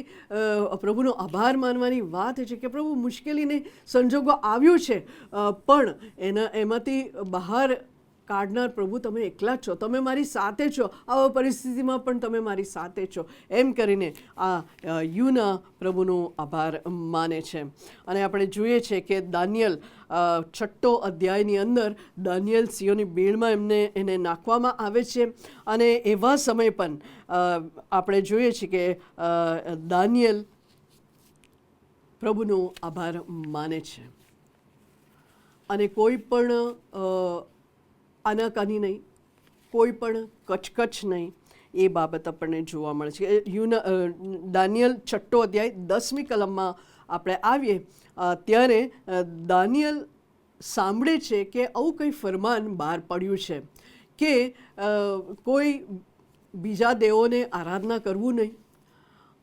પ્રભુનો આભાર માનવાની વાત છે કે પ્રભુ મુશ્કેલીને સંજોગો આવ્યો છે પણ એમાંથી બહાર કાઢનાર પ્રભુ તમે એકલા જ છો, તમે મારી સાથે છો, આવા પરિસ્થિતિમાં પણ તમે મારી સાથે છો. એમ કરીને આ યુના પ્રભુનો આભાર માને છે. અને આપણે જોઈએ છીએ કે દાનિયેલ 6 અધ્યાયની અંદર દાનિયેલ સિંહોની બીણમાં એને નાખવામાં આવે છે. અને એવા સમય પણ આપણે જોઈએ છીએ કે દાનિયેલ પ્રભુનો આભાર માને છે અને કોઈ પણ આનાકાની નહીં, કોઈ પણ કચકચ નહીં, એ બાબત આપણને જોવા મળે છે. દાનિયેલ 6 અધ્યાય 10મી કલમમાં આપણે આવીએ ત્યારે દાનિયેલ સાંભળે છે કે આવું કંઈ ફરમાન બહાર પડ્યું છે કે કોઈ બીજા દેવોને આરાધના કરવું નહીં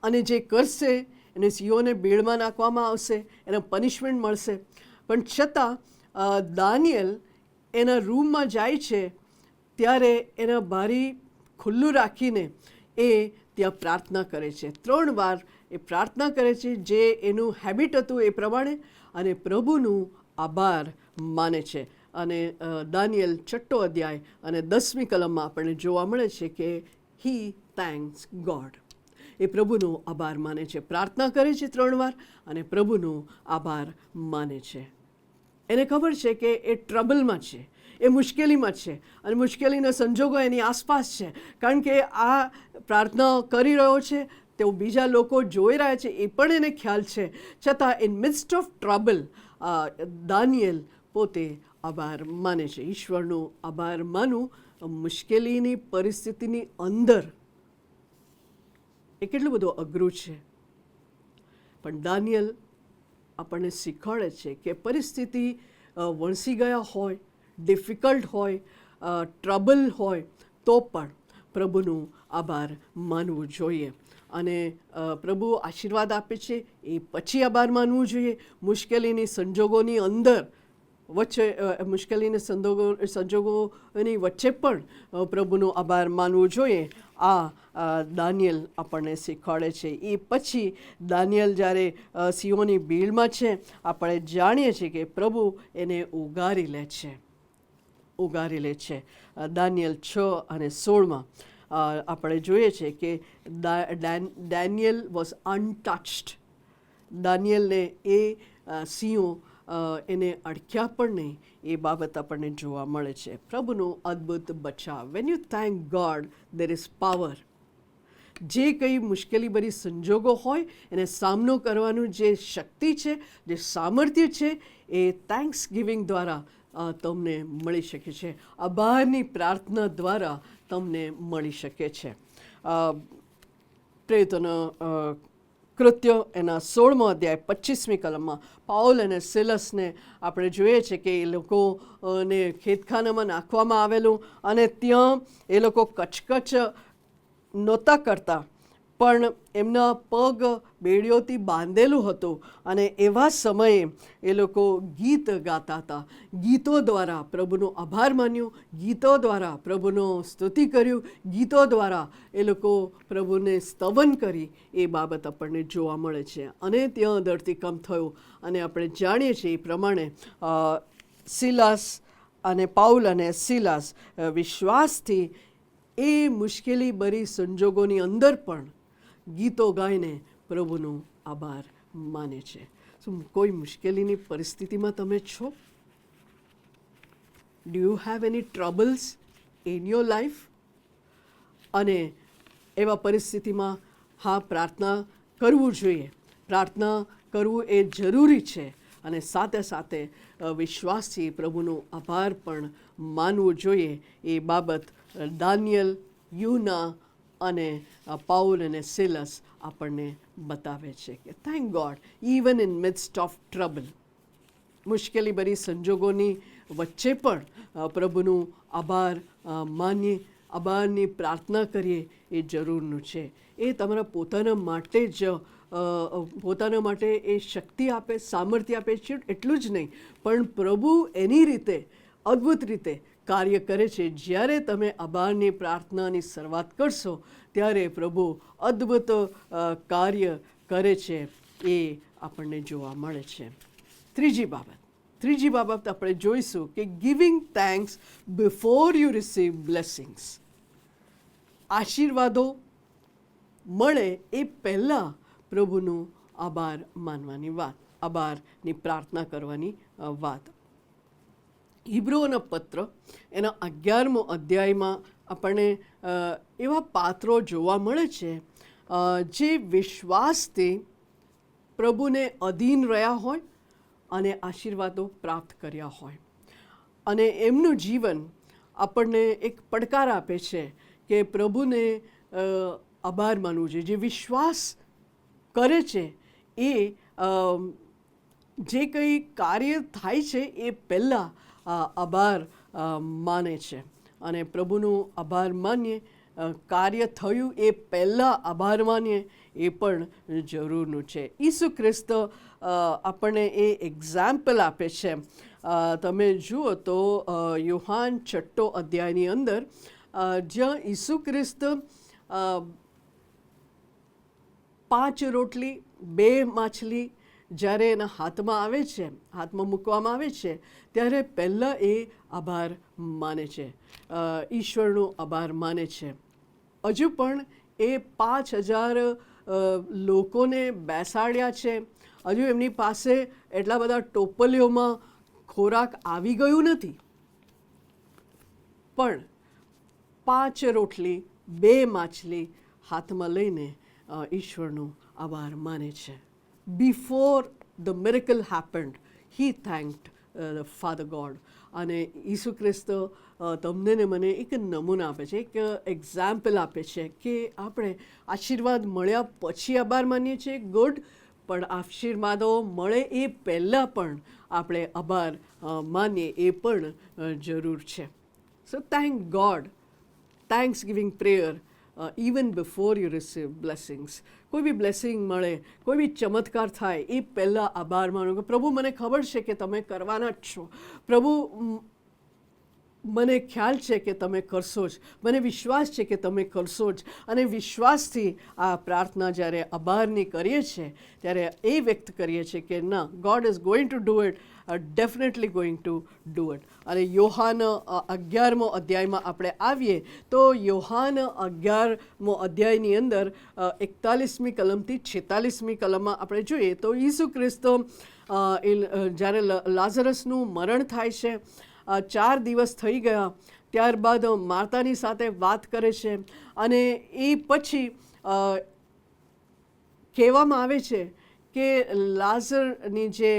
અને જે કરશે એને સિંહોને બેડમાં નાખવામાં આવશે, એને પનિશમેન્ટ મળશે. પણ છતાં દાનિયેલ એના રૂમમાં જાય છે ત્યારે એના બારી ખુલ્લું રાખીને એ ત્યાં પ્રાર્થના કરે છે. 3 વાર એ પ્રાર્થના કરે છે જે એનું હેબિટ હતું એ પ્રમાણે, અને પ્રભુનું આભાર માને છે. અને દાનિયેલ 6 અધ્યાય અને 10મી કલમમાં આપણને જોવા મળે છે કે હી થેન્ક્સ ગોડ. એ પ્રભુનો આભાર માને છે, પ્રાર્થના કરે છે 3 વાર અને પ્રભુનો આભાર માને છે. એને ખબર છે કે એ ટ્રબલમાં છે, એ મુશ્કેલીમાં છે અને મુશ્કેલીના સંજોગો એની આસપાસ છે. કારણ કે આ પ્રાર્થના કરી રહ્યો છે તેઓ બીજા લોકો જોઈ રહ્યા છે એ પણ એને ખ્યાલ છે. છતાં ઇન મિડસ્ટ ઓફ ટ્રબલ દાનિયેલ પોતે આભાર માને છે. ઈશ્વરનો આભાર માનવું મુશ્કેલીની પરિસ્થિતિની અંદર એ કેટલું બધું અઘરું છે, પણ દાનિયેલ આપણને શીખવાડે છે કે પરિસ્થિતિ વણસી ગયા હોય, ડિફિકલ્ટ હોય, ટ્રબલ હોય તો પણ પ્રભુનો આભાર માનવું જોઈએ. અને પ્રભુ આશીર્વાદ આપે છે એ પછી આભાર માનવું જોઈએ. મુશ્કેલીની સંજોગોની અંદર વચ્ચે મુશ્કેલીના સંજોગોની વચ્ચે પણ પ્રભુનો આભાર માનવો જોઈએ. આ દાનિયેલ આપણને શીખવાડે છે. એ પછી દાનિયેલ જ્યારે સિંહોની બીડમાં છે, આપણે જાણીએ છીએ કે પ્રભુ એને ઉગારી લે છે. દાનિયેલ 6 અને 16માં આપણે જોઈએ છીએ કે દાનિયેલ વોઝ અનટચ્ડ. દાનિયેલને એ સિંહો એને અડક્યા પણ નહીં, એ બાબત આપણને જોવા મળે છે. પ્રભુનો અદ્ભુત બચાવ. When you thank God there is power. જે કંઈ મુશ્કેલીભરી સંજોગો હોય એને સામનો કરવાનું જે શક્તિ છે, જે સામર્થ્ય છે, એ થેન્ક્સ ગિવિંગ દ્વારા તમને મળી શકે છે. આભારની પ્રાર્થના દ્વારા તમને મળી શકે છે. પ્રેરિતોના કૃત્ય એના 16મો અધ્યાય 25મી કલમમાં પાઉલ અને સિલસને આપણે જોઈએ છે કે એ લોકોને ખેતખાનામાં નાખવામાં આવેલું અને ત્યાં એ લોકો કચકચ નહોતા કરતા, પણ એમના પગ બેડીઓથી બાંધેલું હતું અને એવા સમયે એ લોકો ગીત ગાતા હતા. ગીતો દ્વારા પ્રભુનો આભાર માન્યો, ગીતો દ્વારા પ્રભુનો સ્તુતિ કર્યું, ગીતો દ્વારા એ લોકો પ્રભુને સ્તવન કરી, એ બાબત આપણને જોવા મળે છે. અને ત્યાં ધરતીકંપ થયો અને આપણે જાણીએ છીએ એ પ્રમાણે સિલાસ અને પાઉલ અને સિલાસ વિશ્વાસથી એ મુશ્કેલી ભરી સંજોગોની અંદર પણ ગીતો ગાઈને પ્રભુનો આભાર માને છે. શું કોઈ મુશ્કેલીની પરિસ્થિતિમાં તમે છો? Do you have any troubles in your life? અને એવા પરિસ્થિતિમાં પ્રાર્થના કરવું જોઈએ. પ્રાર્થના કરવું એ જરૂરી છે અને સાથે સાથે વિશ્વાસથી પ્રભુનો આભાર પણ માનવો જોઈએ. એ બાબત દાનિયેલ, યુના અને પાઉલ અને સિલસ આપણને બતાવે છે કે thank God even in midst of trouble. મુશ્કેલીભરી સંજોગોની વચ્ચે પણ પ્રભુનું આભાર માનીએ, આભારની પ્રાર્થના કરીએ, એ જરૂરનું છે. એ તમારા પોતાના માટે જ પોતાના માટે એ શક્તિ આપે, સામર્થ્ય આપે છે એટલું જ નહીં, પણ પ્રભુ એની રીતે અદ્ભુત રીતે કાર્ય કરે છે. જ્યારે તમે આભારની પ્રાર્થનાની શરૂઆત કરશો ત્યારે પ્રભુ અદ્ભુત કાર્ય કરે છે, એ આપણને જોવા મળે છે. ત્રીજી બાબત આપણે જોઈશું કે giving thanks before you receive blessings. આશીર્વાદો મળે એ પહેલાં પ્રભુનો આભાર માનવાની વાત, આભારની પ્રાર્થના કરવાની વાત. હિબ્રુઓના પત્ર એના 11મો અધ્યાયમાં આપણને એવા પાત્રો જોવા મળે છે જે વિશ્વાસથી પ્રભુને અધીન રહ્યા હોય અને આશીર્વાદો પ્રાપ્ત કર્યા હોય. અને એમનું જીવન આપણને એક પડકાર આપે છે કે પ્રભુને આભાર માનવું જોઈએ. જે વિશ્વાસ કરે છે એ જે કંઈ કાર્ય થાય છે એ પહેલાં આભાર માને છે અને પ્રભુનો આભાર માનીએ. કાર્ય થયું એ પહેલાં આભાર માનીએ, એ પણ જરૂરનું છે. ઈસુ ખ્રિસ્ત આપણને એ એક્ઝામ્પલ આપે છે. તમે જુઓ તો યોહાન 6 અધ્યાયની અંદર જ્યાં ઈસુ ખ્રિસ્ત 5 રોટલી 2 માછલી જ્યારે એના હાથમાં મૂકવામાં આવે છે ત્યારે પહેલાં એ આભાર માને છે, ઈશ્વરનો આભાર માને છે. હજુ પણ એ 5,000 લોકોને બેસાડ્યા છે. હજુ એમની પાસે એટલા બધા ટોપલીઓમાં ખોરાક આવી ગયું નથી, પણ 5 રોટલી 2 માછલી હાથમાં લઈને ઈશ્વરનો આભાર માને છે. Before the miracle happened, he thanked the Father God. અને ઈસુ ખ્રિસ્ત તમને ને મને એક નમૂના આપે છે, એક એક્ઝામ્પલ આપે છે કે આપણે આશીર્વાદ મળ્યા પછી આભાર માનીએ છીએ, ગુડ, પણ આશીર્વાદો મળે એ પહેલાં પણ આપણે આભાર માનીએ, એ પણ જરૂર છે. So thank God, thanks giving prayer even before you receive blessings. કોઈ બી બ્લેસિંગ મળે, કોઈ બી ચમત્કાર થાય એ પહેલાં આભાર માનો કે પ્રભુ મને ખબર છે કે તમે કરવાના જ છો, પ્રભુ મને ખ્યાલ છે કે તમે કરશો જ, મને વિશ્વાસ છે કે તમે કરશો જ. અને વિશ્વાસથી આ પ્રાર્થના જ્યારે આભારની કરીએ છીએ ત્યારે એ વ્યક્ત કરીએ છીએ કે ના, God is going to do it, definitely going to do it. અને યોહાન 11મો અધ્યાયમાં આપણે આવીએ તો યોહાન 11મો અધ્યાયની અંદર 41મી કલમથી 46મી કલમમાં આપણે જોઈએ તો ઈસુ ખ્રિસ્ત જ્યારે લાઝરસનું મરણ થાય છે, 4 દિવસ થઈ ગયા, ત્યારબાદ માર્તાની સાથે વાત કરે છે અને એ પછી કહેવામાં આવે છે કે લાઝરની જે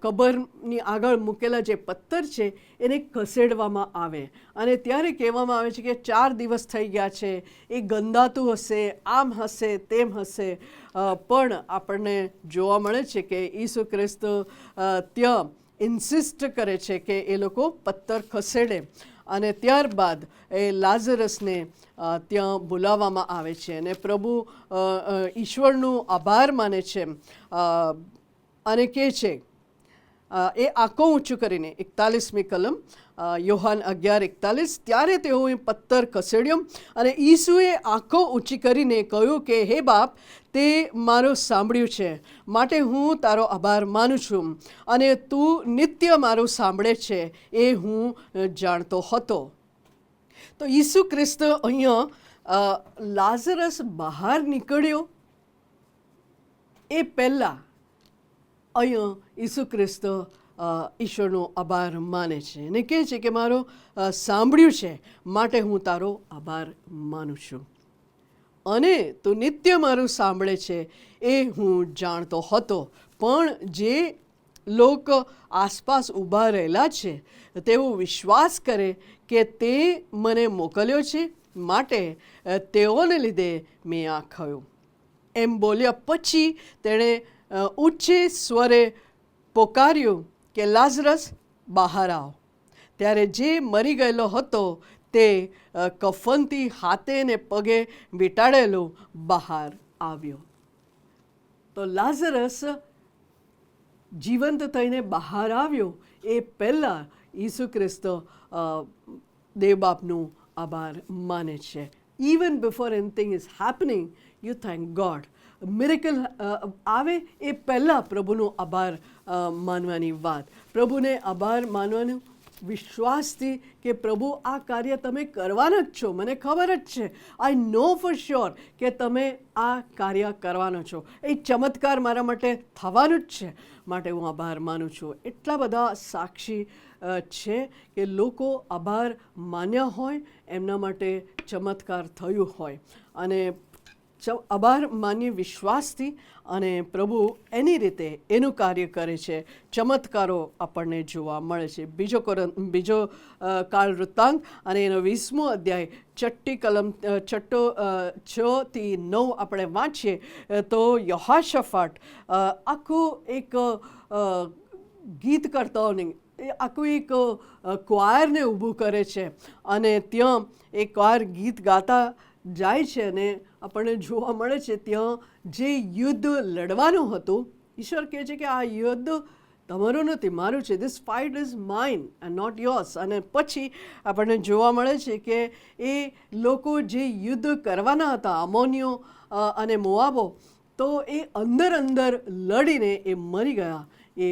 કબરની આગળ મૂકેલા જે પથ્થર છે એને ખસેડવામાં આવે અને ત્યારે કહેવામાં આવે છે કે 4 દિવસ થઈ ગયા છે, એ ગંદાતું હશે, આમ હશે, તેમ હશે, પણ આપણને જોવા મળે છે કે ઈસુ ખ્રિસ્ત ત્યાં ઇન્સિસ્ટ કરે છે કે એ લોકો પથ્થર ખસેડે અને ત્યારબાદ એ લાઝરસને ત્યાં બોલાવવામાં આવે છે અને પ્રભુ ઈશ્વરનું આભાર માને છે અને કહે છે, એ આંખો ઊંચું કરીને 41મી કલમ યોહાન 11:41, ત્યારે તેઓએ પથ્થર ખસેડ્યો અને ઈસુએ આંખો ઊંચી કરીને કહ્યું કે હે બાપ, તે મારું સાંભળ્યું છે, માટે હું તારો આભાર માનું છું અને તું નિત્ય મારું સાંભળે છે એ હું જાણતો હતો. તો ઈસુ ખ્રિસ્ત અહીંયા લાઝરસ બહાર નીકળ્યો એ પહેલાં અહીંયા ઈસુ ખ્રિસ્ત ઈશ્વરનો આભાર માને છે અને કહે છે કે મારો સાંભળ્યું છે, માટે હું તારો આભાર માનું છું અને તું નિત્ય મારું સાંભળે છે એ હું જાણતો હતો. પણ જે લોકો આસપાસ ઊભા રહેલા છે તેઓ વિશ્વાસ કરે કે તે મને મોકલ્યો છે, માટે તેઓને લીધે મેં આ કહ્યું. એમ બોલ્યા પછી તેણે ઊંચે સ્વરે પોકાર્યું કે લાઝરસ બહાર આવ. ત્યારે જે મરી ગયેલો હતો તે કફનથી હાથે ને પગે વીંટાળેલો બહાર આવ્યો. તો લાઝરસ જીવંત થઈને બહાર આવ્યો એ પહેલાં ઈસુ ખ્રિસ્ત દેવબાપનું આભાર માને છે. Even before anything is happening, you thank God. Miracle આવે એ પહેલાં પ્રભુનો આભાર માનવાની વાત, પ્રભુને આભાર માનવાનું વિશ્વાસથી કે પ્રભુ આ કાર્ય તમે કરવાના જ છો, મને ખબર જ છે, આઈ નો ફોર શ્યોર કે તમે આ કાર્ય કરવાનો છો, એ ચમત્કાર મારા માટે થવાનું જ છે, માટે હું આભાર માનું છું. એટલા બધા સાક્ષી છે કે લોકો આભાર માન્યા હોય, એમના માટે ચમત્કાર થયું હોય અને આભાર માન્ય વિશ્વાસથી અને પ્રભુ એની રીતે એનું કાર્ય કરે છે. ચમત્કારો આપણને જોવા મળે છે. બીજો કાળ વૃત્તાંત અને એનો 20મો અધ્યાય 6ઠ્ઠી કલમ 6-9 આપણે વાંચીએ તો યહોશાફાટ આખું એક ગીત કરતાઓની આખું એક ક્વાયરને ઊભું કરે છે અને ત્યાં એ ક્વાયર ગીત ગાતા જાય છે અને આપણને જોવા મળે છે ત્યાં જે યુદ્ધ લડવાનું હતું, ઈશ્વર કહે છે કે આ યુદ્ધ તમારું નથી, મારું છે. This fight is mine and not yours. અને પછી આપણને જોવા મળે છે કે એ લોકો જે યુદ્ધ કરવાના હતા, અમોનીઓ અને મોઆબો, તો એ અંદર લડીને એ મરી ગયા, એ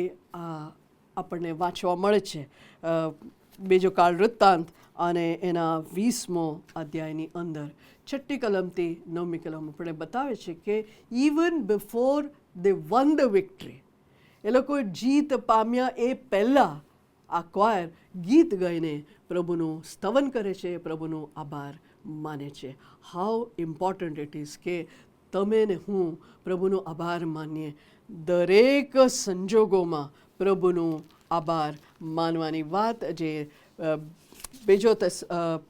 આપણને વાંચવા મળે છે બીજો કાળ વૃત્તાંત અને એના 20મો અધ્યાયની અંદર 6ઠ્ઠી કલમથી 9મી કલમ આપણે બતાવે છે કે even before they won the victory, એ લોકો જીત પામ્યા એ પહેલાં આ ક્વાયર ગીત ગાઈને પ્રભુનું સ્તવન કરે છે, પ્રભુનો આભાર માને છે. હાઉ ઇમ્પોર્ટન્ટ ઇટ ઇઝ કે તમે ને હું પ્રભુનો આભાર માનીએ. દરેક સંજોગોમાં પ્રભુનો આભાર માનવાની વાત જે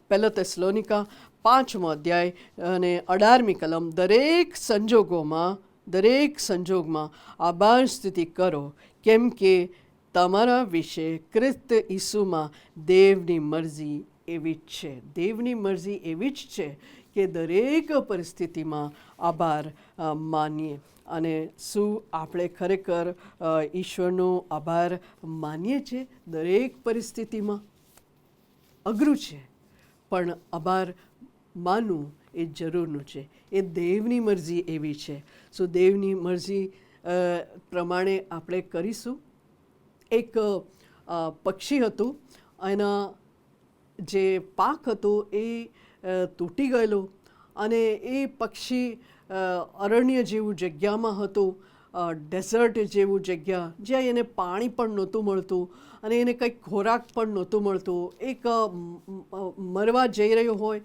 પહેલો થેસલોનિકા 5મો અધ્યાય અને 18મી કલમ, દરેક સંજોગમાં આભાર સ્તુતિ કરો, કેમ કે તમારા વિશે ખ્રિસ્ત ઈસુમાં દેવની મરજી એવી જ છે. દેવની મરજી એવી જ છે કે દરેક પરિસ્થિતિમાં આભાર માનીએ. અને શું આપણે ખરેખર ઈશ્વરનો આભાર માનીએ છીએ? દરેક પરિસ્થિતિમાં અઘરું છે, પણ આભાર માનવું એ જરૂરનું છે. એ દેવની મરજી એવી છે. સો દેવની મરજી પ્રમાણે આપણે કરીશું. એક પક્ષી હતું, એના જે પાંખ હતું એ તૂટી ગયેલું અને એ પક્ષી અરણ્ય જેવું જગ્યામાં હતું ડેઝર્ટ જેવું જગ્યા જ્યાં એને પાણી પણ નહોતું મળતું અને એને કંઈક ખોરાક પણ નહોતું મળતું, એક મરવા જઈ રહ્યો હોય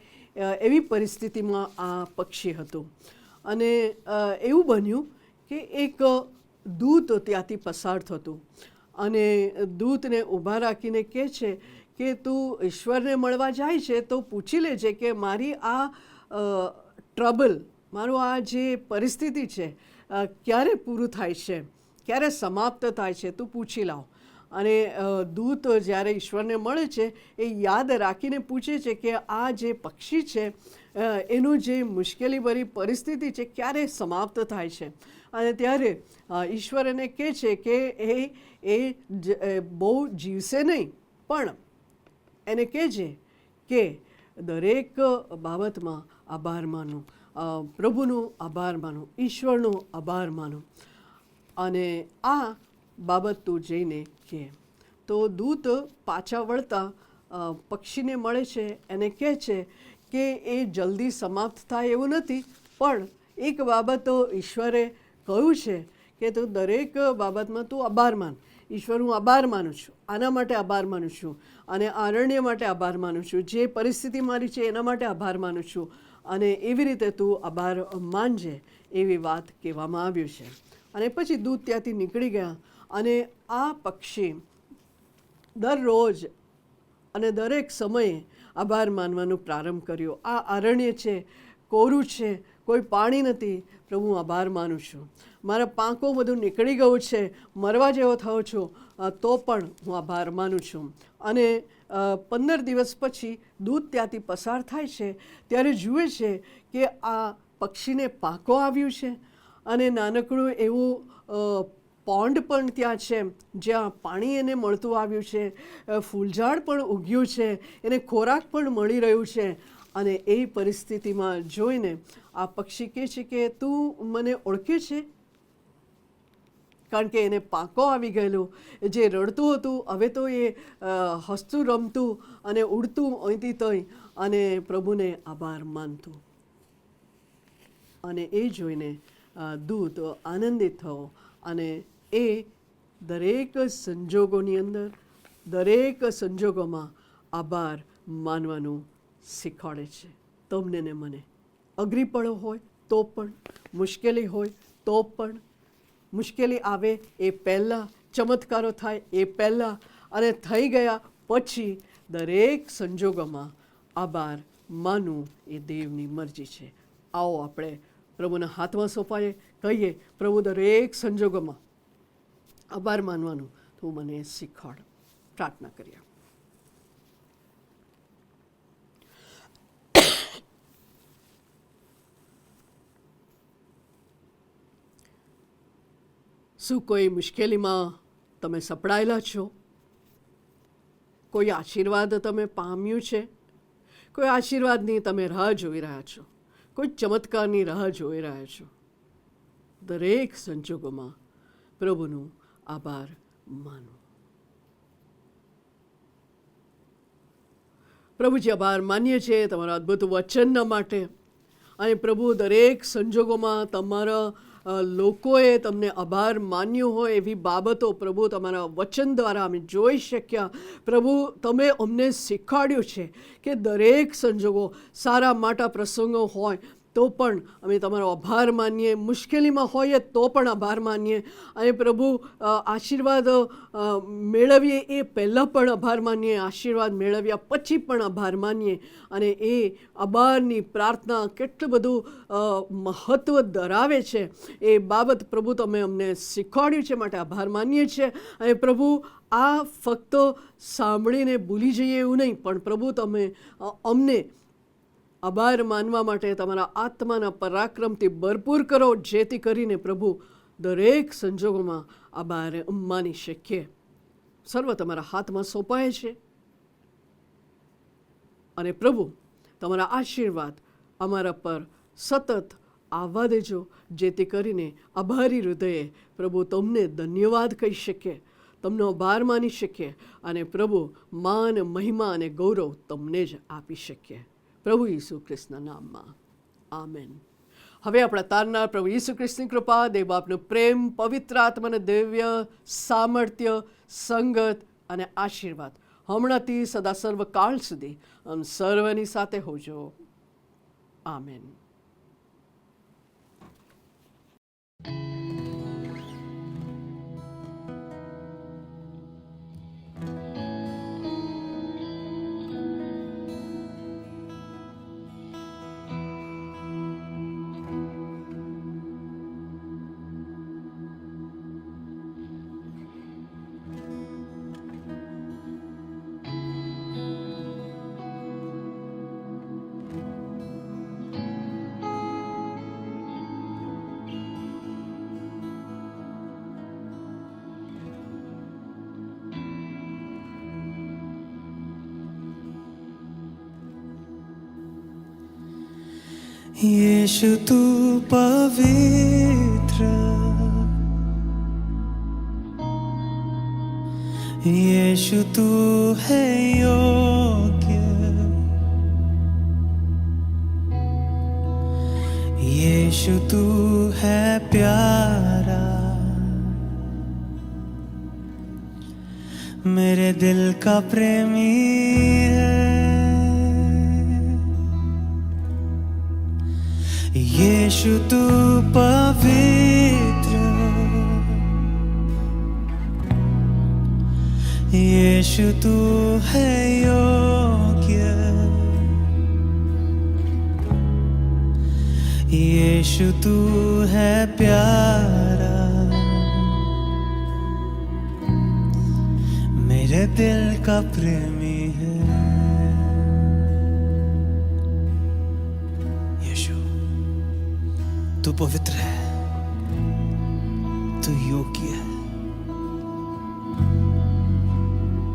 એવી પરિસ્થિતિમાં આ પક્ષી હતું. અને એવું બન્યું કે એક દૂત ત્યાંથી પસાર થતું અને દૂતને ઊભા રાખીને કહે છે કે તું ઈશ્વરને મળવા જાય છે તો પૂછી લેજે કે મારી આ ટ્રબલ, મારું આ જે પરિસ્થિતિ છે ક્યારે પૂરું થાય છે, ક્યારે સમાપ્ત થાય છે, તું પૂછી લાવ. અને દૂત જ્યારે ઈશ્વરને મળે છે એ યાદ રાખીને પૂછે છે કે આ જે પક્ષી છે એનું જે મુશ્કેલીભરી પરિસ્થિતિ છે ક્યારે સમાપ્ત થાય છે. અને ત્યારે ઈશ્વર એને કહે છે કે એ બહુ જીવશે નહીં, પણ એને કહેજે કે દરેક બાબતમાં આભાર માનું, પ્રભુનું આભાર માનું, ઈશ્વરનું આભાર માનું. અને આ બાબત તું જઈને કહે. તો દૂત પાછા વળતા પક્ષીને મળે છે, એને કહે છે કે એ જલ્દી સમાપ્ત થાય એવું નથી, પણ એક બાબત તો ઈશ્વરે કહ્યું છે કે તું દરેક બાબતમાં તું આભાર માન. ઈશ્વર, હું આભાર માનું છું, આના માટે આભાર માનું છું, અને અરણ્ય માટે આભાર માનું છું, જે પરિસ્થિતિ મારી છે એના માટે આભાર માનું છું, અને એવી રીતે તું આભાર માનજે, એવી વાત કહેવામાં આવ્યું છે. અને પછી દૂત ત્યાંથી નીકળી ગયા અને આ પક્ષી દરરોજ અને દરેક સમયે આભાર માનવાનું પ્રારંભ કર્યો. આ અરણ્ય છે, કોરું છે, કોઈ પાણી નથી, પ્રભુ હું આભાર માનું છું. મારા પાંખો બધું નીકળી ગયું છે, મરવા જેવો થયો છું, તો પણ હું આભાર માનું છું. અને 15 દિવસ પછી દૂત ત્યાંથી પસાર થાય છે ત્યારે જુએ છે કે આ પક્ષીને પાંખો આવ્યું છે અને નાનકડું એવું પોન્ડ પણ ત્યાં છે જ્યાં પાણી એને મળતું આવ્યું છે, ફૂલઝાડ પણ ઉગ્યું છે, એને ખોરાક પણ મળી રહ્યું છે. અને એ પરિસ્થિતિમાં જોઈને આ પક્ષી કહે છે કે તું મને ઓળખે છે? કારણ કે એને પાંખો આવી ગયેલું, જે રડતું હતું હવે તો એ હસતું રમતું અને ઉડતું અહીંથી તઈ અને પ્રભુને આભાર માનતું. અને એ જોઈને દૂત આનંદિત થયો અને એ દરેક સંજોગોની અંદર, દરેક સંજોગોમાં આભાર માનવાનું શીખવાડે છે. તમને ને મને અઘરી પડો હોય તો પણ, મુશ્કેલી હોય તો પણ, મુશ્કેલી આવે એ પહેલાં, ચમત્કારો થાય એ પહેલાં અને થઈ ગયા પછી દરેક સંજોગોમાં આભાર માનવું એ દેવની મરજી છે. આવો આપણે પ્રભુના હાથમાં સોંપાઈએ, કહીએ પ્રભુ દરેક સંજોગોમાં આભાર માનવાનું તું મને શીખવાડ. પ્રાર્થના કરીએ. શું કોઈ મુશ્કેલીમાં તમે સપડાયેલા છો? કોઈ આશીર્વાદ તમે પામ્યું છે? કોઈ આશીર્વાદની તમે રાહ જોઈ રહ્યા છો? કોઈ ચમત્કારની રાહ જોઈ રહ્યા છો? દરેક સંજોગોમાં પ્રભુનું આભાર માનો. પ્રભુજી, આભાર માનીએ છીએ તમારા અદ્ભુત વચનના માટે. અને પ્રભુ, દરેક સંજોગોમાં તમારા લોકોએ તમને આભાર માન્યો હોય એવી બાબતો પ્રભુ તમારા વચન દ્વારા અમે જોઈ શક્યા. પ્રભુ, તમે અમને શીખવાડ્યું છે કે દરેક સંજોગો, સારા માટા પ્રસંગો હોય તો પણ અમે તમારો આભાર માનીએ, મુશ્કેલીમાં હોઈએ તો પણ આભાર માનીએ. અને પ્રભુ, આશીર્વાદ મેળવીએ એ પહેલાં પણ આભાર માનીએ, આશીર્વાદ મેળવ્યા પછી પણ આભાર માનીએ. અને એ આભારની પ્રાર્થના કેટલું બધું મહત્ત્વ ધરાવે છે એ બાબત પ્રભુ તમે અમને શીખવાડ્યું છે, માટે આભાર માનીએ છીએ. અને પ્રભુ, આ ફક્ત સાંભળીને ભૂલી જઈએ એવું નહીં, પણ પ્રભુ તમે અમને આભાર માનવા માટે તમારા આત્માના પરાક્રમથી ભરપૂર કરો, જેથી કરીને પ્રભુ દરેક સંજોગોમાં આભાર માની શકીએ. સર્વ તમારા હાથમાં સોંપાય છે. અને પ્રભુ, તમારા આશીર્વાદ અમારા પર સતત આવવા દેજો, જેથી કરીને આભારી હૃદયે પ્રભુ તમને ધન્યવાદ કહી શકીએ, તમને આભાર માની શકીએ અને પ્રભુ માન, મહિમા અને ગૌરવ તમને જ આપી શકીએ. પ્રભુ ઈસુ ખ્રિસ્તના નામમાં, આમેન. હવે આપણા તારનાર પ્રભુ ઈસુ ખ્રિસ્તની કૃપા, દેવ બાપનો પ્રેમ, પવિત્ર આત્માનું દિવ્ય સામર્થ્ય, સંગત અને આશીર્વાદ હમણાંથી સદા સર્વકાળ સુધી આમ સર્વની સાથે હોજો. આમેન.
यीशु तू पवित्र, यीशु तू है योग्य, यीशु तू है प्यारा, मेरे दिल का प्रेमी है. यीशु तू पवित्र, यीशु तू है योग्य, यीशु तू है प्यारा, मेरे दिल का प्रेमी है. तू पवित्र है, तू योग्य है,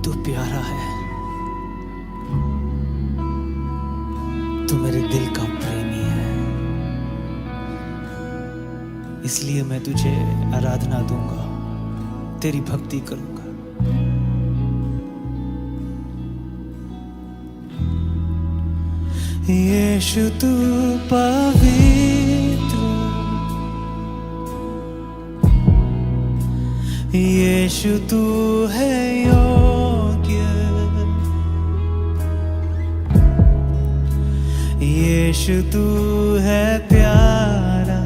तू प्यारा है, तू मेरे दिल का प्रेमी है. इसलिए मैं तुझे आराधना दूंगा, तेरी भक्ति करूंगा. यीशु तू पवित्र, यीशु तू है योग्य, यीशु तू है प्यारा,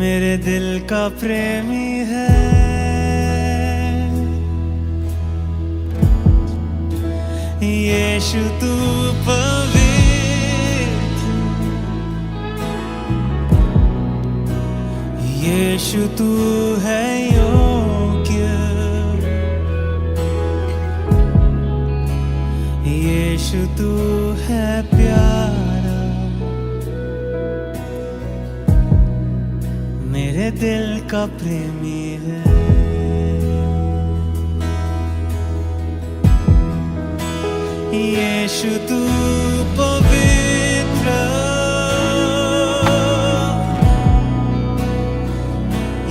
मेरे दिल का प्रेमी है. यीशु तू पवित्र, यीशु तू है योग्य, यीशु तू है प्यारा, मेरे दिल का प्रेमी है. यीशु तू पवित्र,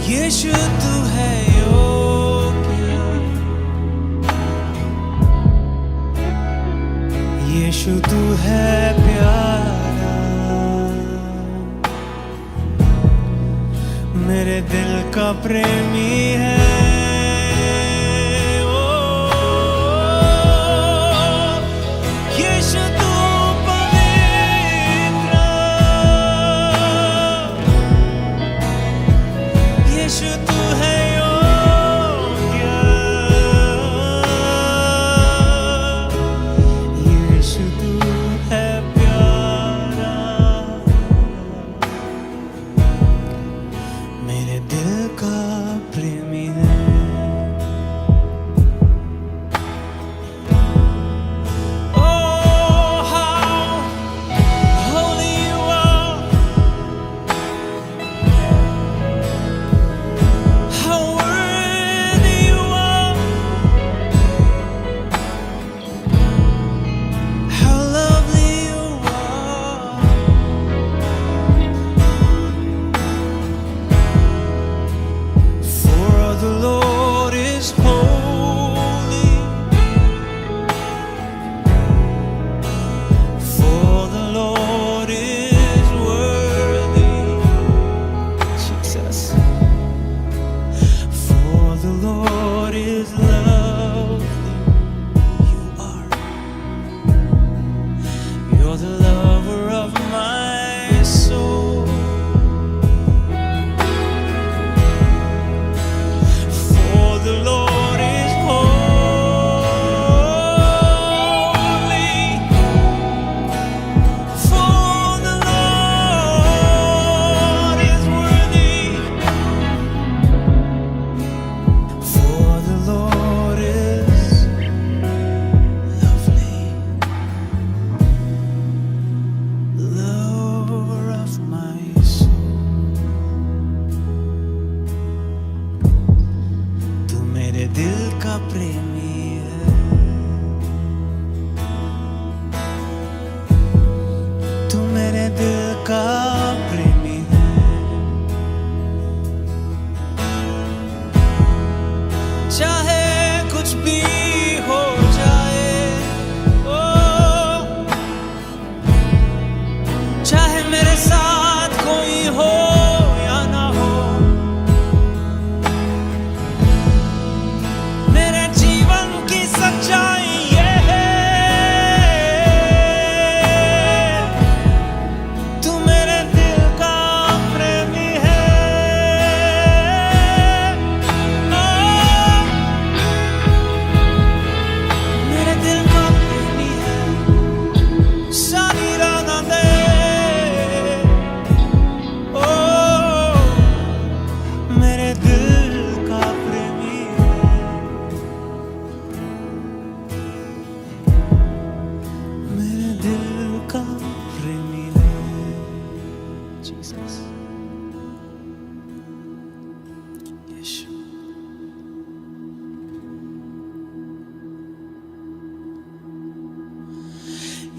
यीशु तू है योग्य, यीशु तू है प्यारा, मेरे दिल का प्रेमी है. मेरे दिल का प्रेमी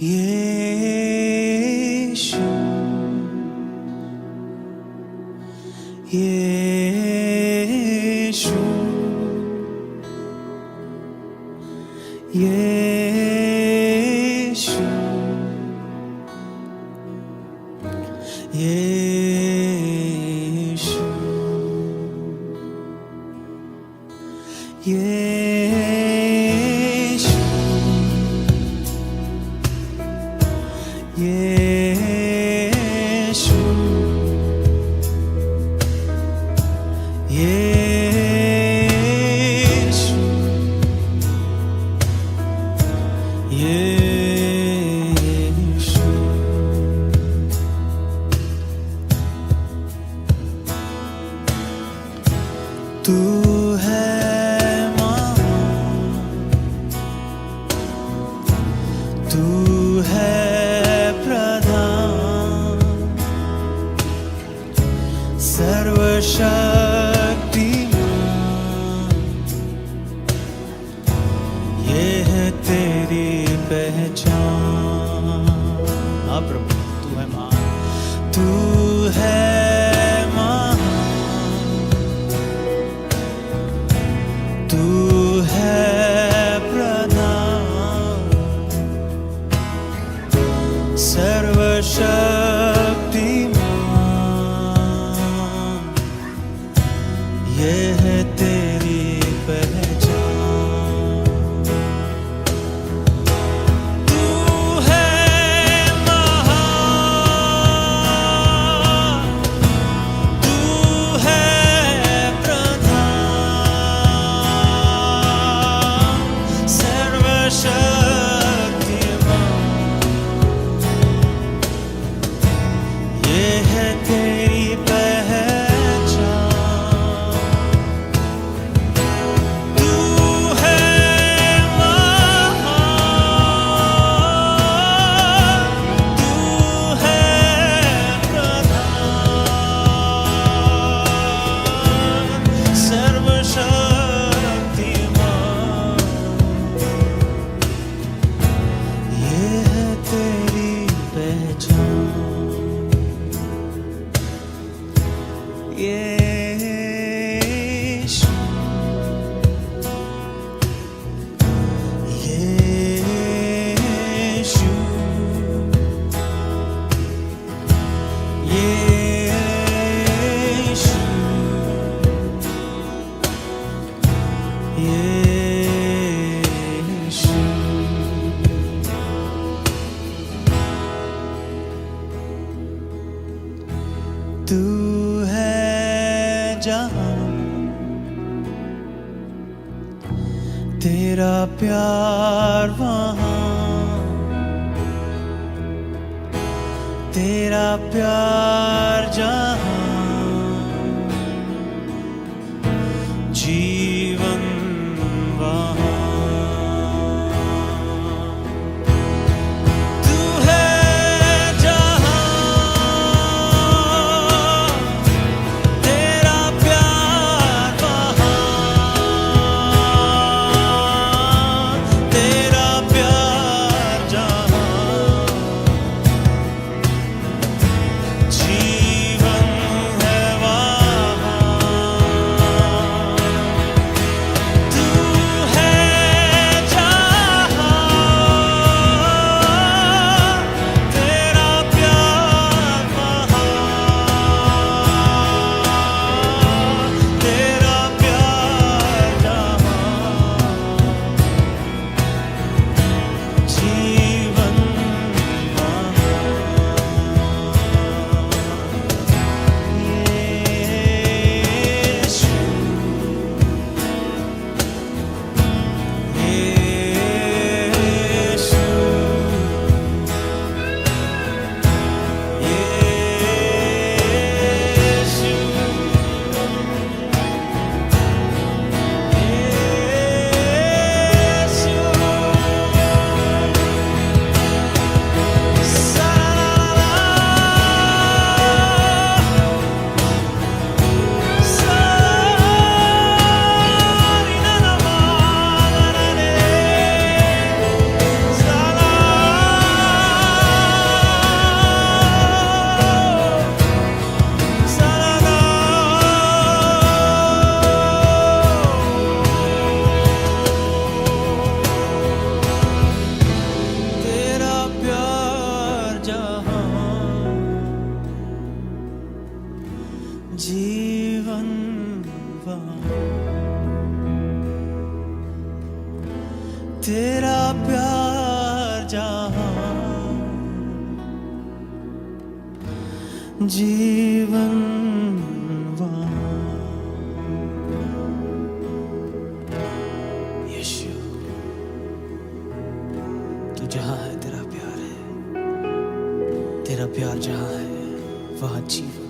यीशु यीशु यीशु यीशु यीशु यीशु यीशु यीशु तू है महान, तू है प्रधान, सर्वशक्तिमान, ये है तेरी पहचान। हाँ प्रभु, तू है महान, तू है महान, तू है प्रधान, सर्वशक्तिमान, ये है तेरी पहचान। तू है महान, तू है प्रधान, सर्वशक्तिमान, ये है तेरी पहचान। तू है महान, तू है प्रधान, सर्वशक्तिमान, ये है तेरी पहचान। यीशु यीशु यीशु यीशु तू है जहां, तेरा प्यार वहां, तेरा प्यार जहां, जीवन वहां। तू है जहां, तेरा प्यार वहां, तेरा प्यार जहां, जीवन तेरा प्यार जहां जीवन वहां। यीशु तू जहां है तेरा प्यार है, तेरा प्यार जहां है वहां जीवन।